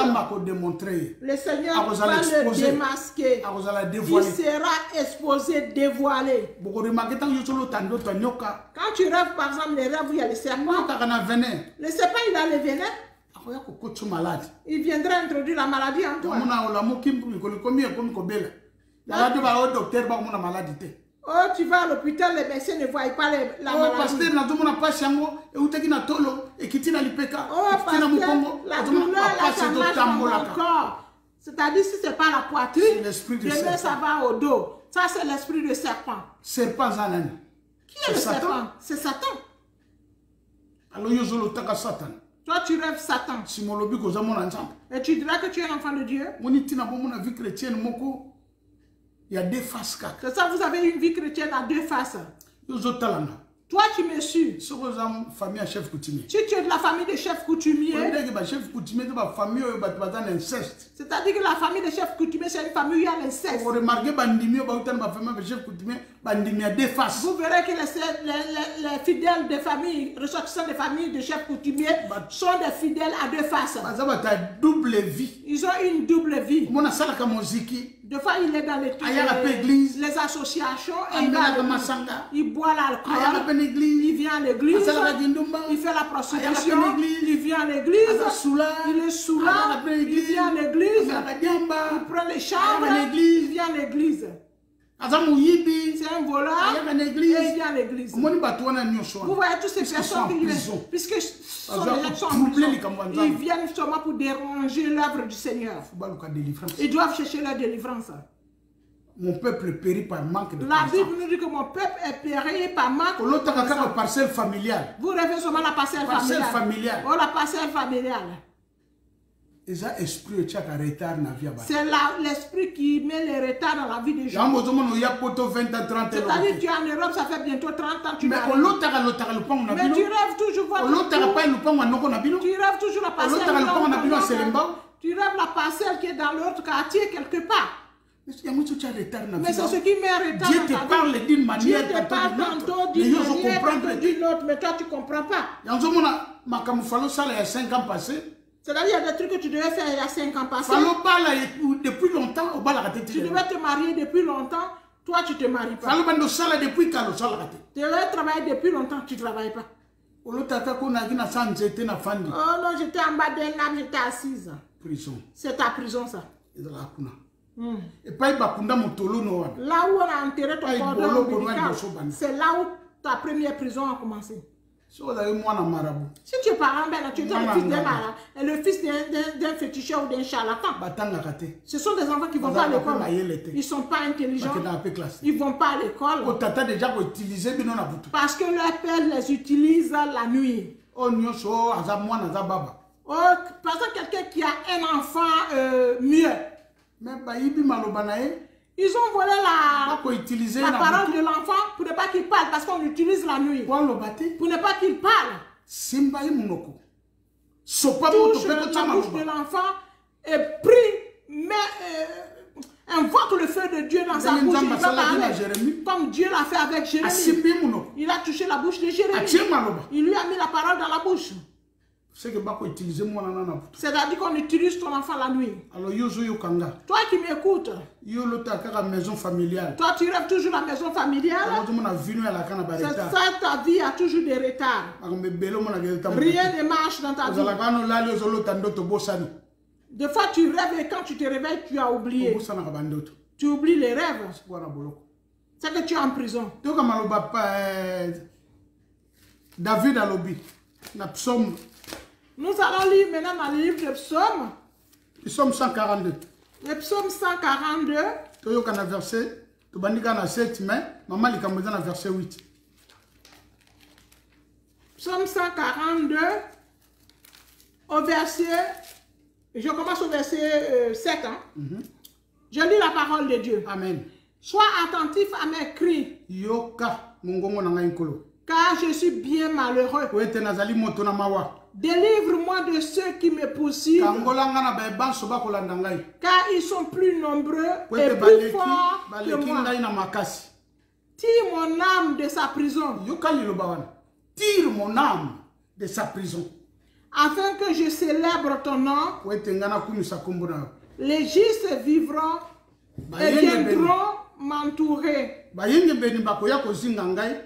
le Seigneur va le démasquer. Il sera exposé, dévoilé. Quand tu rêves par exemple les rêves où il y a le serpent, le serpent il a le venin. Il viendra introduire la maladie en toi. Oh, tu vas à l'hôpital, les médecins ne voient pas la maladie. Oh, pasteur, la douleur, la corps. C'est-à-dire, si ce n'est pas la poitrine, demain ça va au dos. Ça, c'est l'esprit de serpent. Serpent, qui est le serpent? C'est Satan. Alors, il y a Satan. Toi, tu rêves Satan. Et tu diras que tu es l'enfant de Dieu. Il y a deux faces. C'est ça, vous avez une vie chrétienne à deux faces. Toi, tu me suis. Si tu es de la famille des chefs coutumiers, c'est-à-dire que la famille des chefs coutumiers, c'est une famille où il y a l'inceste. Vous verrez que les fidèles des familles, ressortissants des familles de chefs coutumiers, sont des fidèles à deux faces. Ils ont une double vie. Des fois, il est dans les associations, il boit l'alcool, il vient à l'église, il fait la prostitution, il vient à l'église, il est saoulant, il vient à l'église, il prend les chambres, il vient à l'église. C'est un voleur, et il vient à l'église. Vous voyez toutes ces personnes qui viennent, puisque ils viennent seulement pour déranger l'œuvre du Seigneur. Ils doivent chercher la délivrance. Mon peuple périt par manque de connaissance. La Bible nous dit que mon peuple est péri par manque de connaissance. Parcelle familiale. Vous rêvez seulement la parcelle familiale. Oh, la parcelle familiale. C'est l'esprit qui met les retards dans la vie des gens. C'est-à-dire que tu es en Europe, ça fait bientôt 30 ans. Mais tu rêves toujours votre tu rêves toujours la parcelle. Tu rêves la parcelle qui est dans l'autre quartier quelque part. Mais c'est ce qui met un retard. Dieu te parle d'une manière, Dieu te parle tantôt d'une manière, tantôt d'une autre, mais toi tu ne comprends pas. Il y a 5 ans passés. C'est-à-dire, il y a des trucs que tu devais faire il y a 5 ans passés. Depuis longtemps, tu devais te marier depuis longtemps. Toi, tu ne te maries pas. Tu devais travailler depuis longtemps, tu ne travailles pas. Oh non, j'étais en bas d'un arbre, j'étais assise. Prison. C'est ta prison, ça. Et pas là où on a enterré ton cordon ombilical, c'est là où ta première prison a commencé. Si tu es parent, tu es le fils d'un marabout et le fils d'un féticheur ou d'un charlatan. Ce sont des enfants qui ne vont pas à l'école. Ils ne sont pas intelligents. Ils ne vont pas à l'école. Parce que leur père les utilise la nuit. Par exemple, quelqu'un qui a un enfant mieux. Ils ont volé la parole de l'enfant pour ne pas qu'il parle, parce qu'on l'utilise la nuit. Pour ne pas qu'il parle. Touche la bouche de l'enfant et prie, invoque le feu de Dieu dans sa bouche. Il va parler, comme Dieu l'a fait avec Jérémie. Il a touché la bouche de Jérémie. Il lui a mis la parole dans la bouche. C'est-à-dire qu'on utilise ton enfant la nuit. Toi qui m'écoutes, toi tu rêves toujours la maison familiale. C'est ça, ta vie a toujours des retards. Rien ne marche dans ta vie. Des fois tu rêves et quand tu te réveilles, tu as oublié. Tu oublies les rêves. C'est que tu es en prison. David a lobby. La psaume. Nous allons lire maintenant dans le livre de Psaume. Psaume 142. Le Psaume 142. Tu as verset, tu as 7, mais maman il a verset 8. Psaume 142, au verset, je commence au verset 7. Hein? Je lis la parole de Dieu. Amen. Sois attentif à mes cris. Yoka, mon car je suis bien malheureux. Délivre-moi de ceux qui me poursuivent, car ils sont plus nombreux et plus forts que moi. Tire mon âme de sa prison. Tire mon âme de sa prison. Afin que je célèbre ton nom. Les justes vivront et viendront m'entourer.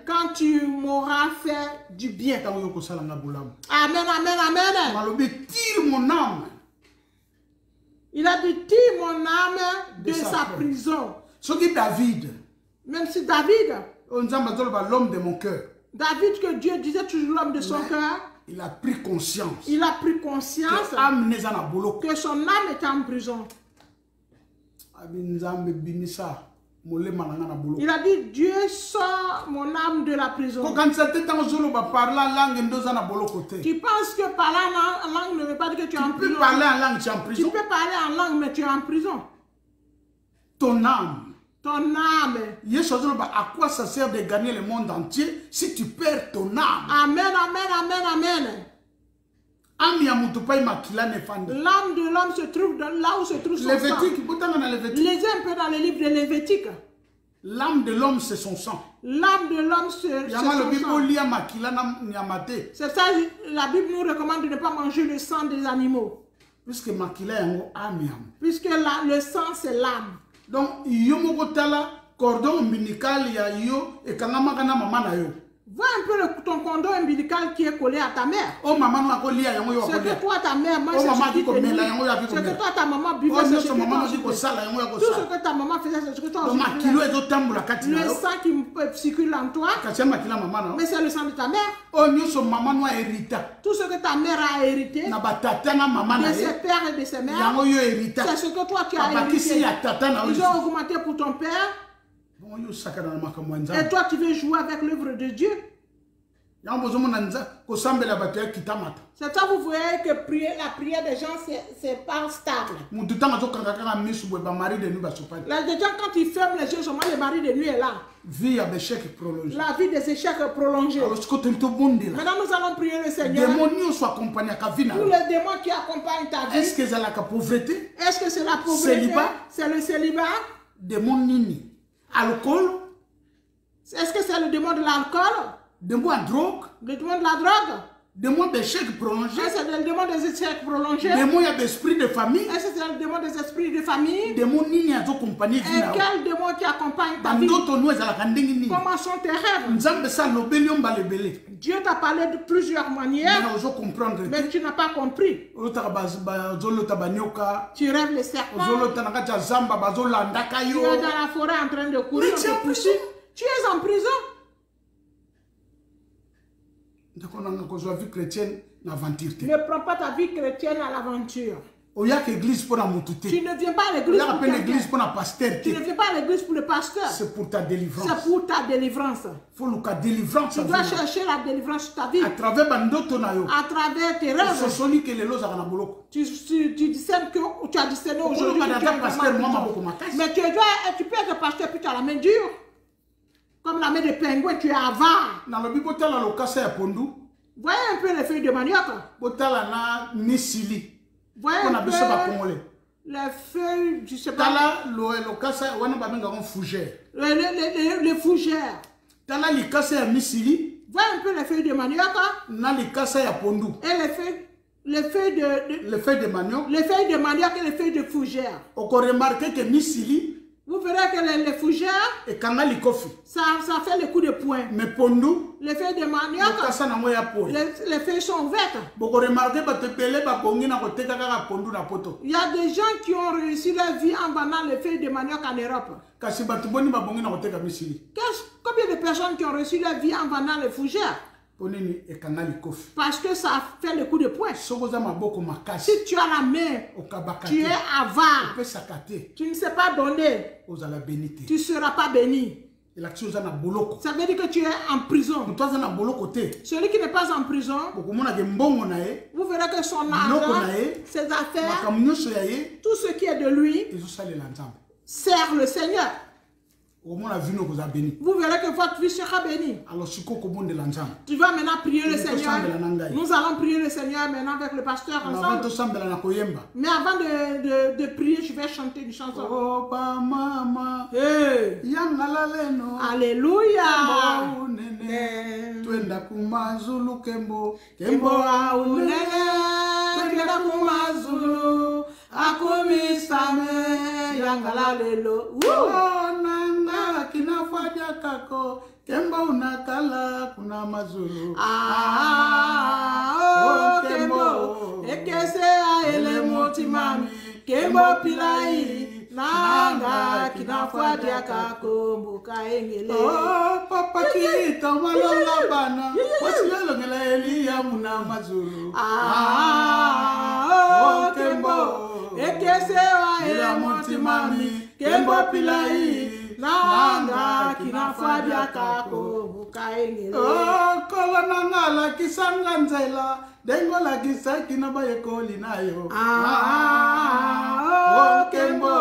Quand tu m'auras fait du bien. Amen, amen, amen. Tire mon âme. Il a dit tire mon âme de sa prison. David. Même si David. L'homme de mon cœur. David, que Dieu disait toujours l'homme de son cœur. Il a pris conscience. Il a pris conscience que son âme était en prison. Il a dit, Dieu sort mon âme de la prison. Tu penses que parler en langue ne veut pas dire que tu es en prison? Tu peux parler en langue, tu es en prison. Tu peux parler en langue, mais tu es en prison. Ton âme. Ton âme. À quoi ça sert de gagner le monde entier si tu perds ton âme? Amen, amen, amen, amen. L'âme de l'homme se trouve là où se trouve son sang. Lisez un peu dans le livre de Lévitique. L'âme de l'homme, c'est son sang. L'âme de l'homme, c'est son sang. C'est ça, la Bible nous recommande de ne pas manger le sang des animaux. Puisque le sang, c'est l'âme. Donc, cordon ombilical, vois un peu ton cordon ombilical qui est collé à ta mère. Oh maman, ce que toi ta mère mange, ce que toi ta maman buvait, c'est ce que toi tout ce que ta maman faisait, c'est ce que toi aussi. Le sang qui circule en toi, mais c'est le sang de ta mère. Tout ce que ta mère a hérité de ses pères et de ses mères, c'est ce que toi tu as hérité. Ils ont augmenté pour ton père. Et toi, tu veux jouer avec l'œuvre de Dieu. C'est ça, vous voyez que la prière des gens, c'est pas stable. Les gens, quand ils ferment les yeux, seulement le mari de nuit est là. Vie d'échecs prolongés. La vie des échecs prolongés. Maintenant, nous allons prier le Seigneur. Tous les démons qui accompagnent ta vie. Est-ce que c'est la pauvreté? Est-ce que c'est la pauvreté? C'est le célibat? Démon nini? Alcool? Est-ce que c'est le démon de l'alcool? Démon de la drogue? Le démon de la drogue? Démon d'échec prolongé. C'est le démon des échecs prolongés. Démon d'esprit de famille. C'est le démon des esprits de famille. Démon nini azo compagnie. Et quel démon qui accompagne ta vie? Comment sont tes rêves? Dieu t'a parlé de plusieurs manières, mais tu n'as pas compris. Tu rêves les serpents. Tu es dans la forêt en train de courir. Tu es en prison. Ne prends pas ta vie chrétienne à l'aventure. Tu ne viens pas à l'église pour le pasteur. Tu ne viens pas à l'église pour le pasteur. C'est pour ta délivrance. C'est pour ta délivrance. Tu dois chercher la délivrance sur ta vie. À travers tes rêves. Tu discernes que tu as discerné aujourd'hui. Mais tu peux être pasteur puis tu as la main dure. Comme la main de pingouin, tu es avare. Voyez un peu les feuilles de manioc. Voyez un peu les feuilles, je ne sais pas. Les fougères. Voyez un peu les feuilles de manioc. Et les feuilles de manioc. Les feuilles de manioc et les feuilles de fougères. Vous verrez que les fougères, ça fait le coup de poing. Mais les feuilles de manioc, les feuilles sont vertes. Il y a des gens qui ont réussi leur vie en vendant les feuilles de manioc en Europe. Combien de personnes qui ont réussi leur vie en vendant les fougères? Parce que ça fait le coup de poing. Si tu as la main, tu es avare. Tu ne sais pas donner. Tu ne seras pas béni. Ça veut dire que tu es en prison. Celui qui n'est pas en prison, vous verrez que son argent, ses affaires, tout ce qui est de lui, sert le Seigneur. Vous verrez que votre vie sera bénie. Tu vas maintenant prier le Seigneur. Nous allons prier le Seigneur maintenant avec le pasteur ensemble. Mais avant de prier, je vais chanter une chanson. Hey. Alléluia. Kinafadia kako kemba unakala kuna mazulu kembo ekese ele motimami kembo pilai nanga kinafadia kako mbuka engele papa kita malonga bana wasiyalo ngela elia muna mazulu kembo ekese ele motimami kembo pilai nanga kinafadia kako bukaengele kolonanga la kisanga nzela dengo la kisaki na bayekoli nayo kembo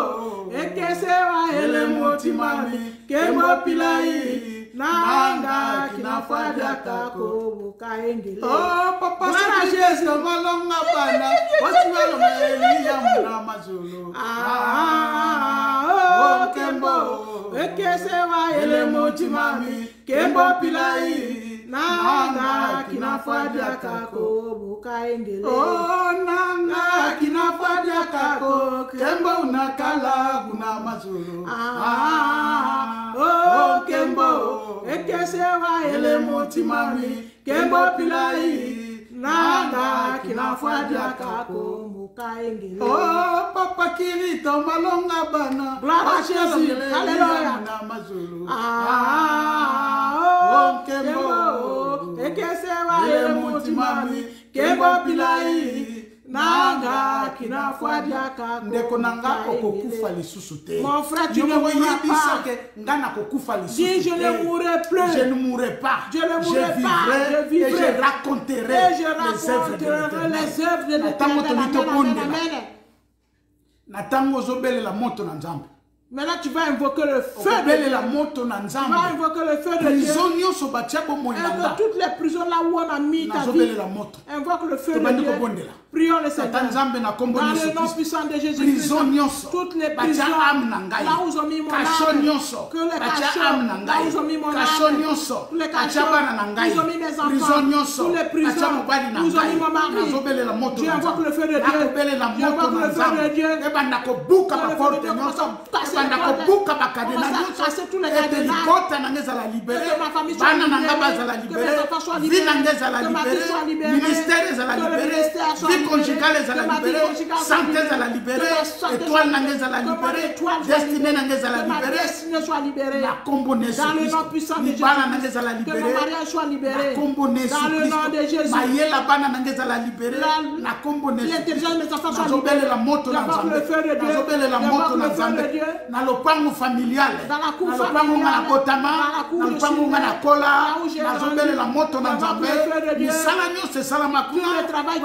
ekesewa ele motimami kembo pilai nanga kinafadia kako bukaengele papa sana Yesu malonga bana wasiwalo melia muna mazulu kembo ekesewa ele motimami kembo pilai nanga kinafadia kako bukaengele nanga kinafadia kako kembo unakala kuna mazulu kembo ekesewa ele motimami kembo pilai nanga kinafadia kako bukaengele papa kirito malonga bana Alléluia. Kembo ekesewa ele motimami kembo pilai nanga kinafadia kako ndeko nanga okokufa lisusu te. Mon frère, tu ne mourras pas. Dis, je ne mourrai plus. Je ne mourrai pas. Je ne mourrai pas. Je vivrai. Et je raconterai les œuvres de l'Éternel. Natango zobele la moto na nzambe. Maintenant, tu vas invoquer le feu de Dieu. Tu vas invoquer le feu de Dieu. Et toutes les prisons là où on a mis ta vie, invoque le feu de Dieu. Prions le Seigneur. Dans le nom puissant de Jésus-Christ. Toutes les prisons là où ils ont mis mon âme. Que les cachots là où ils ont mis mon âme. Tous les cachots où ils ont mis mes enfants. Toutes les prisons où ils ont mis mon mari. Dieu invoque le feu de Dieu. Dieu invoque le feu de Dieu. Casser tous les cadenas. Que ma famille soit libérée. Que mes enfants soient libérés. Que ma vie soit libérée. Ministère vie conjugale à la libérée, santé à la libérée, étoile à la libérée, destinée à la libérée, la combinaison dans le nom puissant de Jésus, que mon mariage soit libéré, dans le nom de Jésus, l'intelligence de mes enfants soit libérée, j'invoque le feu de Dieu, j'invoque le feu de Dieu, dans le pango familial, dans la cour familiale, dans la cour de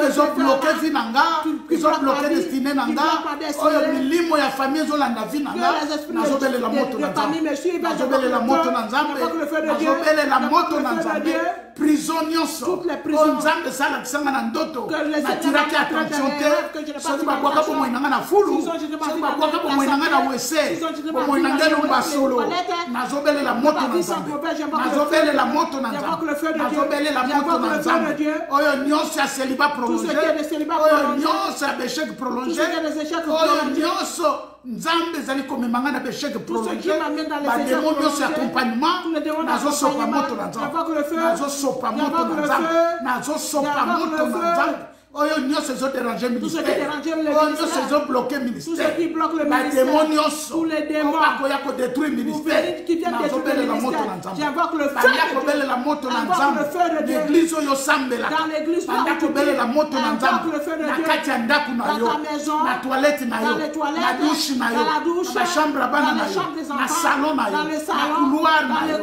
ils ont bloqué vie nanga, ils ont bloqué destinée nanga, milimo ya famille zolanda vie nanga, nazobele la moto nazobele la moto nazobele la moto nazobele prison nyonso onzambe sala kisanga na ndoto na tiraki attention te soki bakwaka bomo inanga na fulu soki bakwaka bomo inanga na wese bomo inanga lumba solo nazobele la moto nazambe nazobele la moto nazambe nazobele la moto nazambe oyo nyonso ya célibat prolongé oyo nyonso ya béchec prolongé oyo nyonso nzambe zali komemanga na béchec prolongé bademo nyonso ya accompagnement nazosopa moto na nzambe nazosopa moto na nzambe nazosopa moto na nzambe oyo nyonso ezo déranger ministère oyo nyonso ezo bloquer ministère bademo nyonso bakoya kodétruire ministère nazobelela moto na nzambe banda kobelela moto na nzambe l'église oyo osambelaka banda kobelela moto na nzambe na kati ya ndako na yo na toilette na yo na douche na yo na bachambre bana na yo na salon na yo na couloir na yo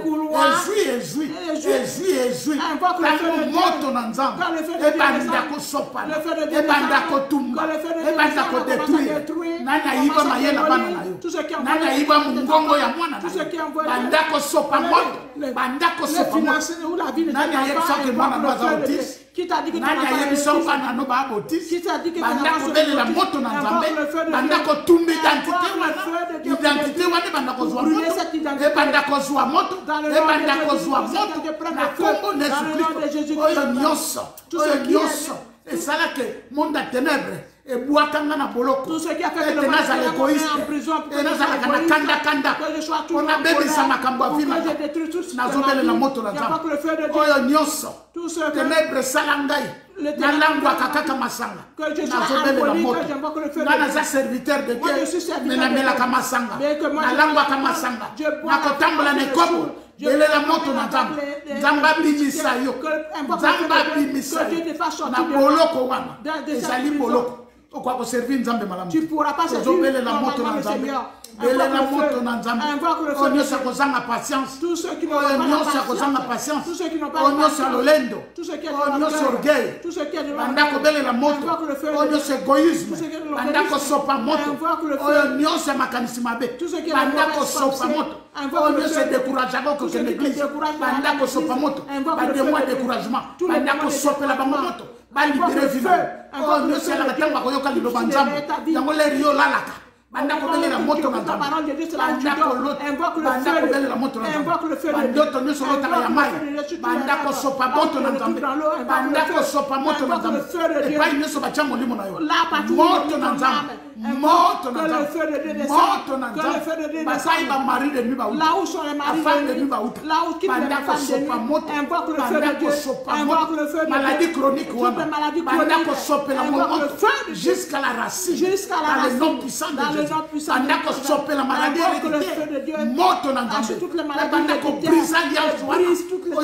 ezwi tango moto na nzambe ebanda kosopa ebanda kotumba ebanda kodétruire nani ayiba mayela bana na yo nani ayiba mungongo ya mwana na yo banda kosopa moto banda kosopa moto nani ayebisa ke mwana ndo aza autiste nani ayebisa bana no ba autiste banda kobelela moto na nzambe banda kotumba identité wana banda kozwa moto ebanda kozwa moto ebanda kozwa moto na kombo na Jésus-Christ oyo nyonso et ça là que monde à ténèbres et boakanga na boloko tout ce qui a fait que le monde est en prison et nazala kana kanda on a bébisa makambo avima nazobele na moto na nzambe oyo nyonso ténèbres salangai na langwa kakaka masanga nazobele na moto ngana za serviteur de Dieu menamela kama masanga na langwa kama masanga nakotambola ne kobo belela moto na nzambe nzamba bimisa yo nzamba bimisa na boloko wana ezali boloko okwa ko servir nzambe malamu tu pourras pas servir la moto na nzambe belela moto na nzambe onyo sa kozanga patience tous ceux qui n'ont pas patience tous ceux qui n'ont pas onyo sa lolendo onyo sa orgueil banda ko belela moto onyo sa égoïsme banda ko sopa moto onyo sa makanisi mabe banda ko sopa moto onyo sa découragement ko ke l'église banda ko sopa moto bande moi découragement banda ko sopela bango moto ba libérer vie oh Dieu c'est la tamba ko yoka liloba nzambe yango leri yo lalaka banda ko belela moto na nzambe banda ko lot banda ko belela moto na nzambe banda to nyoso lota ya mai banda ko sopa moto na nzambe banda ko sopa moto na nzambe e pa nyoso ba chango limo na yo moto na nzambe moto na nzambe moto na nzambe basai ba mari de nuit ba là où sont les maris de nuit ba là où qui banda ko sopa moto invoque le feu de Dieu invoque le feu de maladie chronique wana banda ko sopela moto jusqu'à la racine dans le nom puissant de Jésus banda ko sopela maladie héréditaire moto na nzambe banda ko brise alliance wana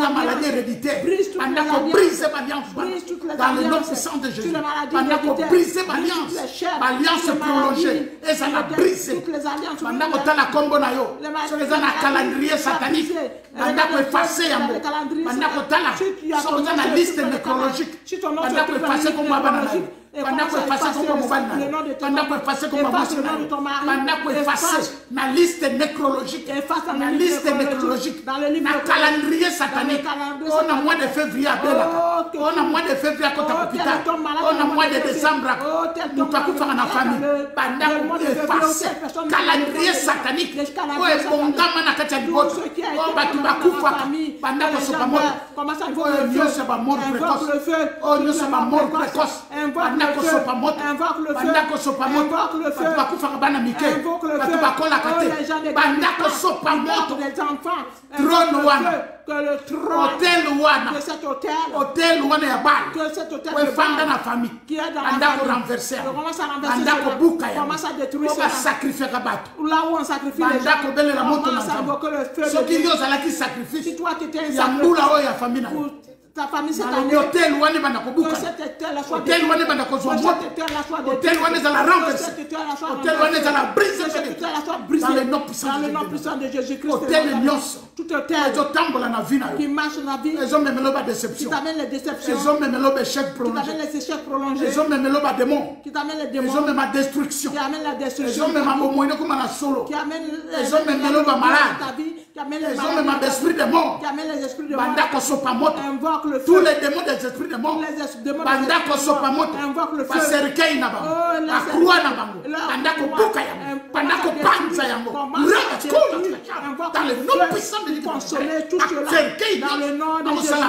la maladie héréditaire banda ko brise alliance wana dans le nom puissant de Jésus banda ko brise alliance prolongée et ça l'a brisé banda ko tala kombo na yo so les ana calendrier satanique banda ko effacer yango banda ko tala so les ana liste nécrologique banda ko effacer kombo bana na yo Pendant qu'on efface comme mobile. Pendant qu'on efface comme mobile. Pendant qu'on efface la liste nécrologique. La liste nécrologique. Dans le calendrier satanique. On a mois de février à Bela. On a mois de février à Kota-Hôpital. On a mois de décembre. Nous avons fait la famille. Pendant qu'on efface calendrier satanique. On est bon gamin à Katiaboto. On va tout bakoufa. Pendant qu'on se bat mort. Oh, Dieu se bat mort précoce. Oh, Dieu se bat mort précoce. Pendant qu'on se bat mort. Pendant qu'on se bat mort. Pendant qu'on se bat mort. Pendant qu'on se bat mort. Trône wana. Que le trône. Hôtel wana. Que cet hôtel. Hôtel wana ya bal. Que cet hôtel. Que fanda na famille. Qui est dans la famille. Pendant qu'on renverser. Pendant qu'on bouka ya. Commence à détruire. On va sacrifier kabato. Là où on sacrifie les gens. Pendant qu'on belle la moto na famille. Ce qui y a qui sacrifie. Si toi tu étais un sacrifice. Ya famille na. Ta famille cette année. Hôtel wana bana ko buka. Hôtel wana bana ko zwa moto. Hôtel wana za la renverser. Hôtel wana za la briser. Dans le nom puissant de Jésus-Christ. Hôtel nyonso. Tout hôtel. Qui marche dans la vie. Ils ont même l'obé déception. Qui t'amène les déceptions. Ils ont même l'obé échec prolongé. Qui t'amène les échecs prolongés. Ils ont même l'obé démon. Qui t'amène les démons. Ils ont même la destruction. Qui amène la destruction. Ils ont même un moyen comme un solo. Qui amène ils ont même l'obé malade. Qui amène les ils ont même l'esprit de mort. Qui amène les esprits de mort. Banda ko sopamoto. Invoque le feu. Tous les démons des esprits de mort. Banda ko sopamoto. Invoque le feu. Paserkei na bango. Akroa na bango. Banda ko buka ya. Banda ko panza ya mo. Dans le nom puissant de consommer tout cela dans le nom de Jésus. Prends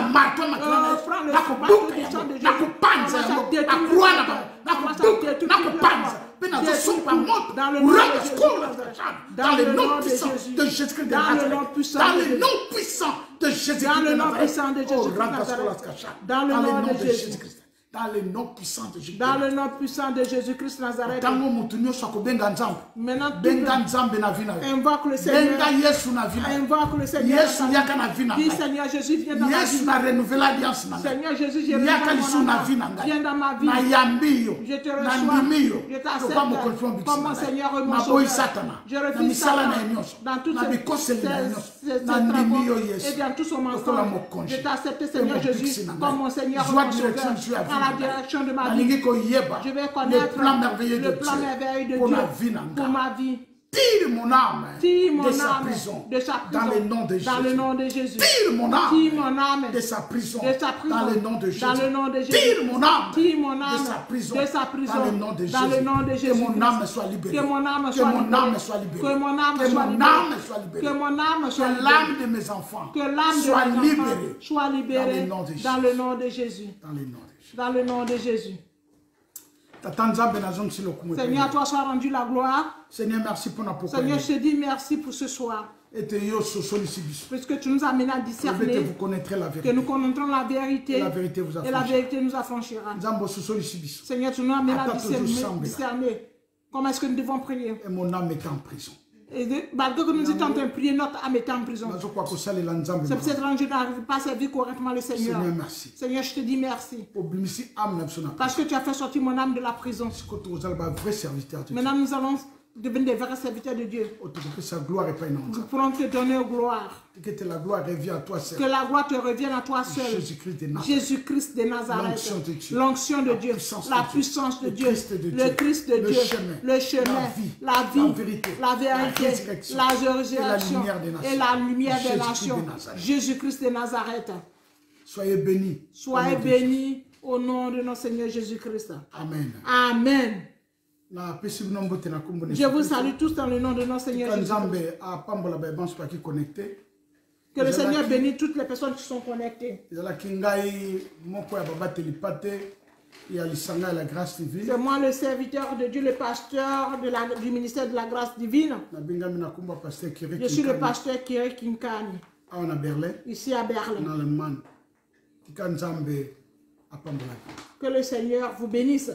le puissant de Jésus. Dans le nom puissant de Jésus-Christ. Dans le nom puissant de Jésus-Christ. Dans le nom puissant de Jésus-Christ. Dans le nom de Jésus-Christ. Dans le nom puissant de Jésus-Christ. Dans le nom puissant de Jésus-Christ Nazareth. Maintenant, invoque le Seigneur. Invoque le Seigneur. Dis Seigneur Jésus, viens dans ma vie. Seigneur Jésus, viens dans ma vie. Je te reçois. Je t'accepte comme mon Seigneur et mon Sauveur. Je refuse Satan dans toutes ses et dans tout son mensonge. Je t'accepte Seigneur Jésus comme mon Seigneur et mon Sauveur. La direction de ma vie. Je vais connaître le plan merveilleux de Dieu pour ma vie. Tire mon âme de sa prison dans le nom de Jésus. Dans le nom de Jésus. Tire mon âme de sa prison dans le nom de Jésus. Dans le nom de Jésus. Tire mon âme de sa prison dans le nom de Jésus. Dans le nom de Jésus. Que mon âme soit libérée. Que mon âme soit libérée. Que mon âme soit libérée. Que mon âme soit libérée. Que l'âme de mes enfants soit libérée dans le nom de Jésus. Dans le nom de Jésus. Seigneur, toi sois rendu la gloire. Seigneur, merci pour notre Seigneur, je te dis merci pour ce soir. Puisque tu nous amènes à discerner que nous connaîtrons la vérité et la vérité nous affranchira. Seigneur, tu nous amènes à discerner comment est-ce que nous devons prier. Et mon âme est en prison. Et malgré que nous étions en train de prier, notre âme était en prison. C'est pour cette raison que je n'arrive pas à servir correctement le Seigneur. Seigneur, merci. Seigneur, je te dis merci. Parce que tu as fait sortir mon âme de la prison. Maintenant, nous allons devenir des vrais serviteurs de Dieu. Nous pourrons te donner gloire. Que la gloire revienne à toi seul. Que la gloire te revienne à toi seul. Jésus-Christ de Nazareth. L'onction de Dieu. La puissance de Dieu. Le Christ de Dieu. Le chemin. La vie. La vérité. La résurrection. Et la lumière des nations. Jésus-Christ de Nazareth. Soyez bénis. Soyez bénis au nom de notre Seigneur Jésus-Christ. Amen. Amen. Je vous salue tous dans le nom de notre Seigneur Jésus. Que le Seigneur bénisse toutes les personnes qui sont connectées. C'est moi le serviteur de Dieu, le pasteur du ministère de la grâce divine. Je suis le pasteur Kiri Kinkani. Ici à Berlin. Que le Seigneur vous bénisse.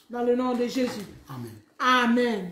Dans le nom de Jésus. Amen. Amen.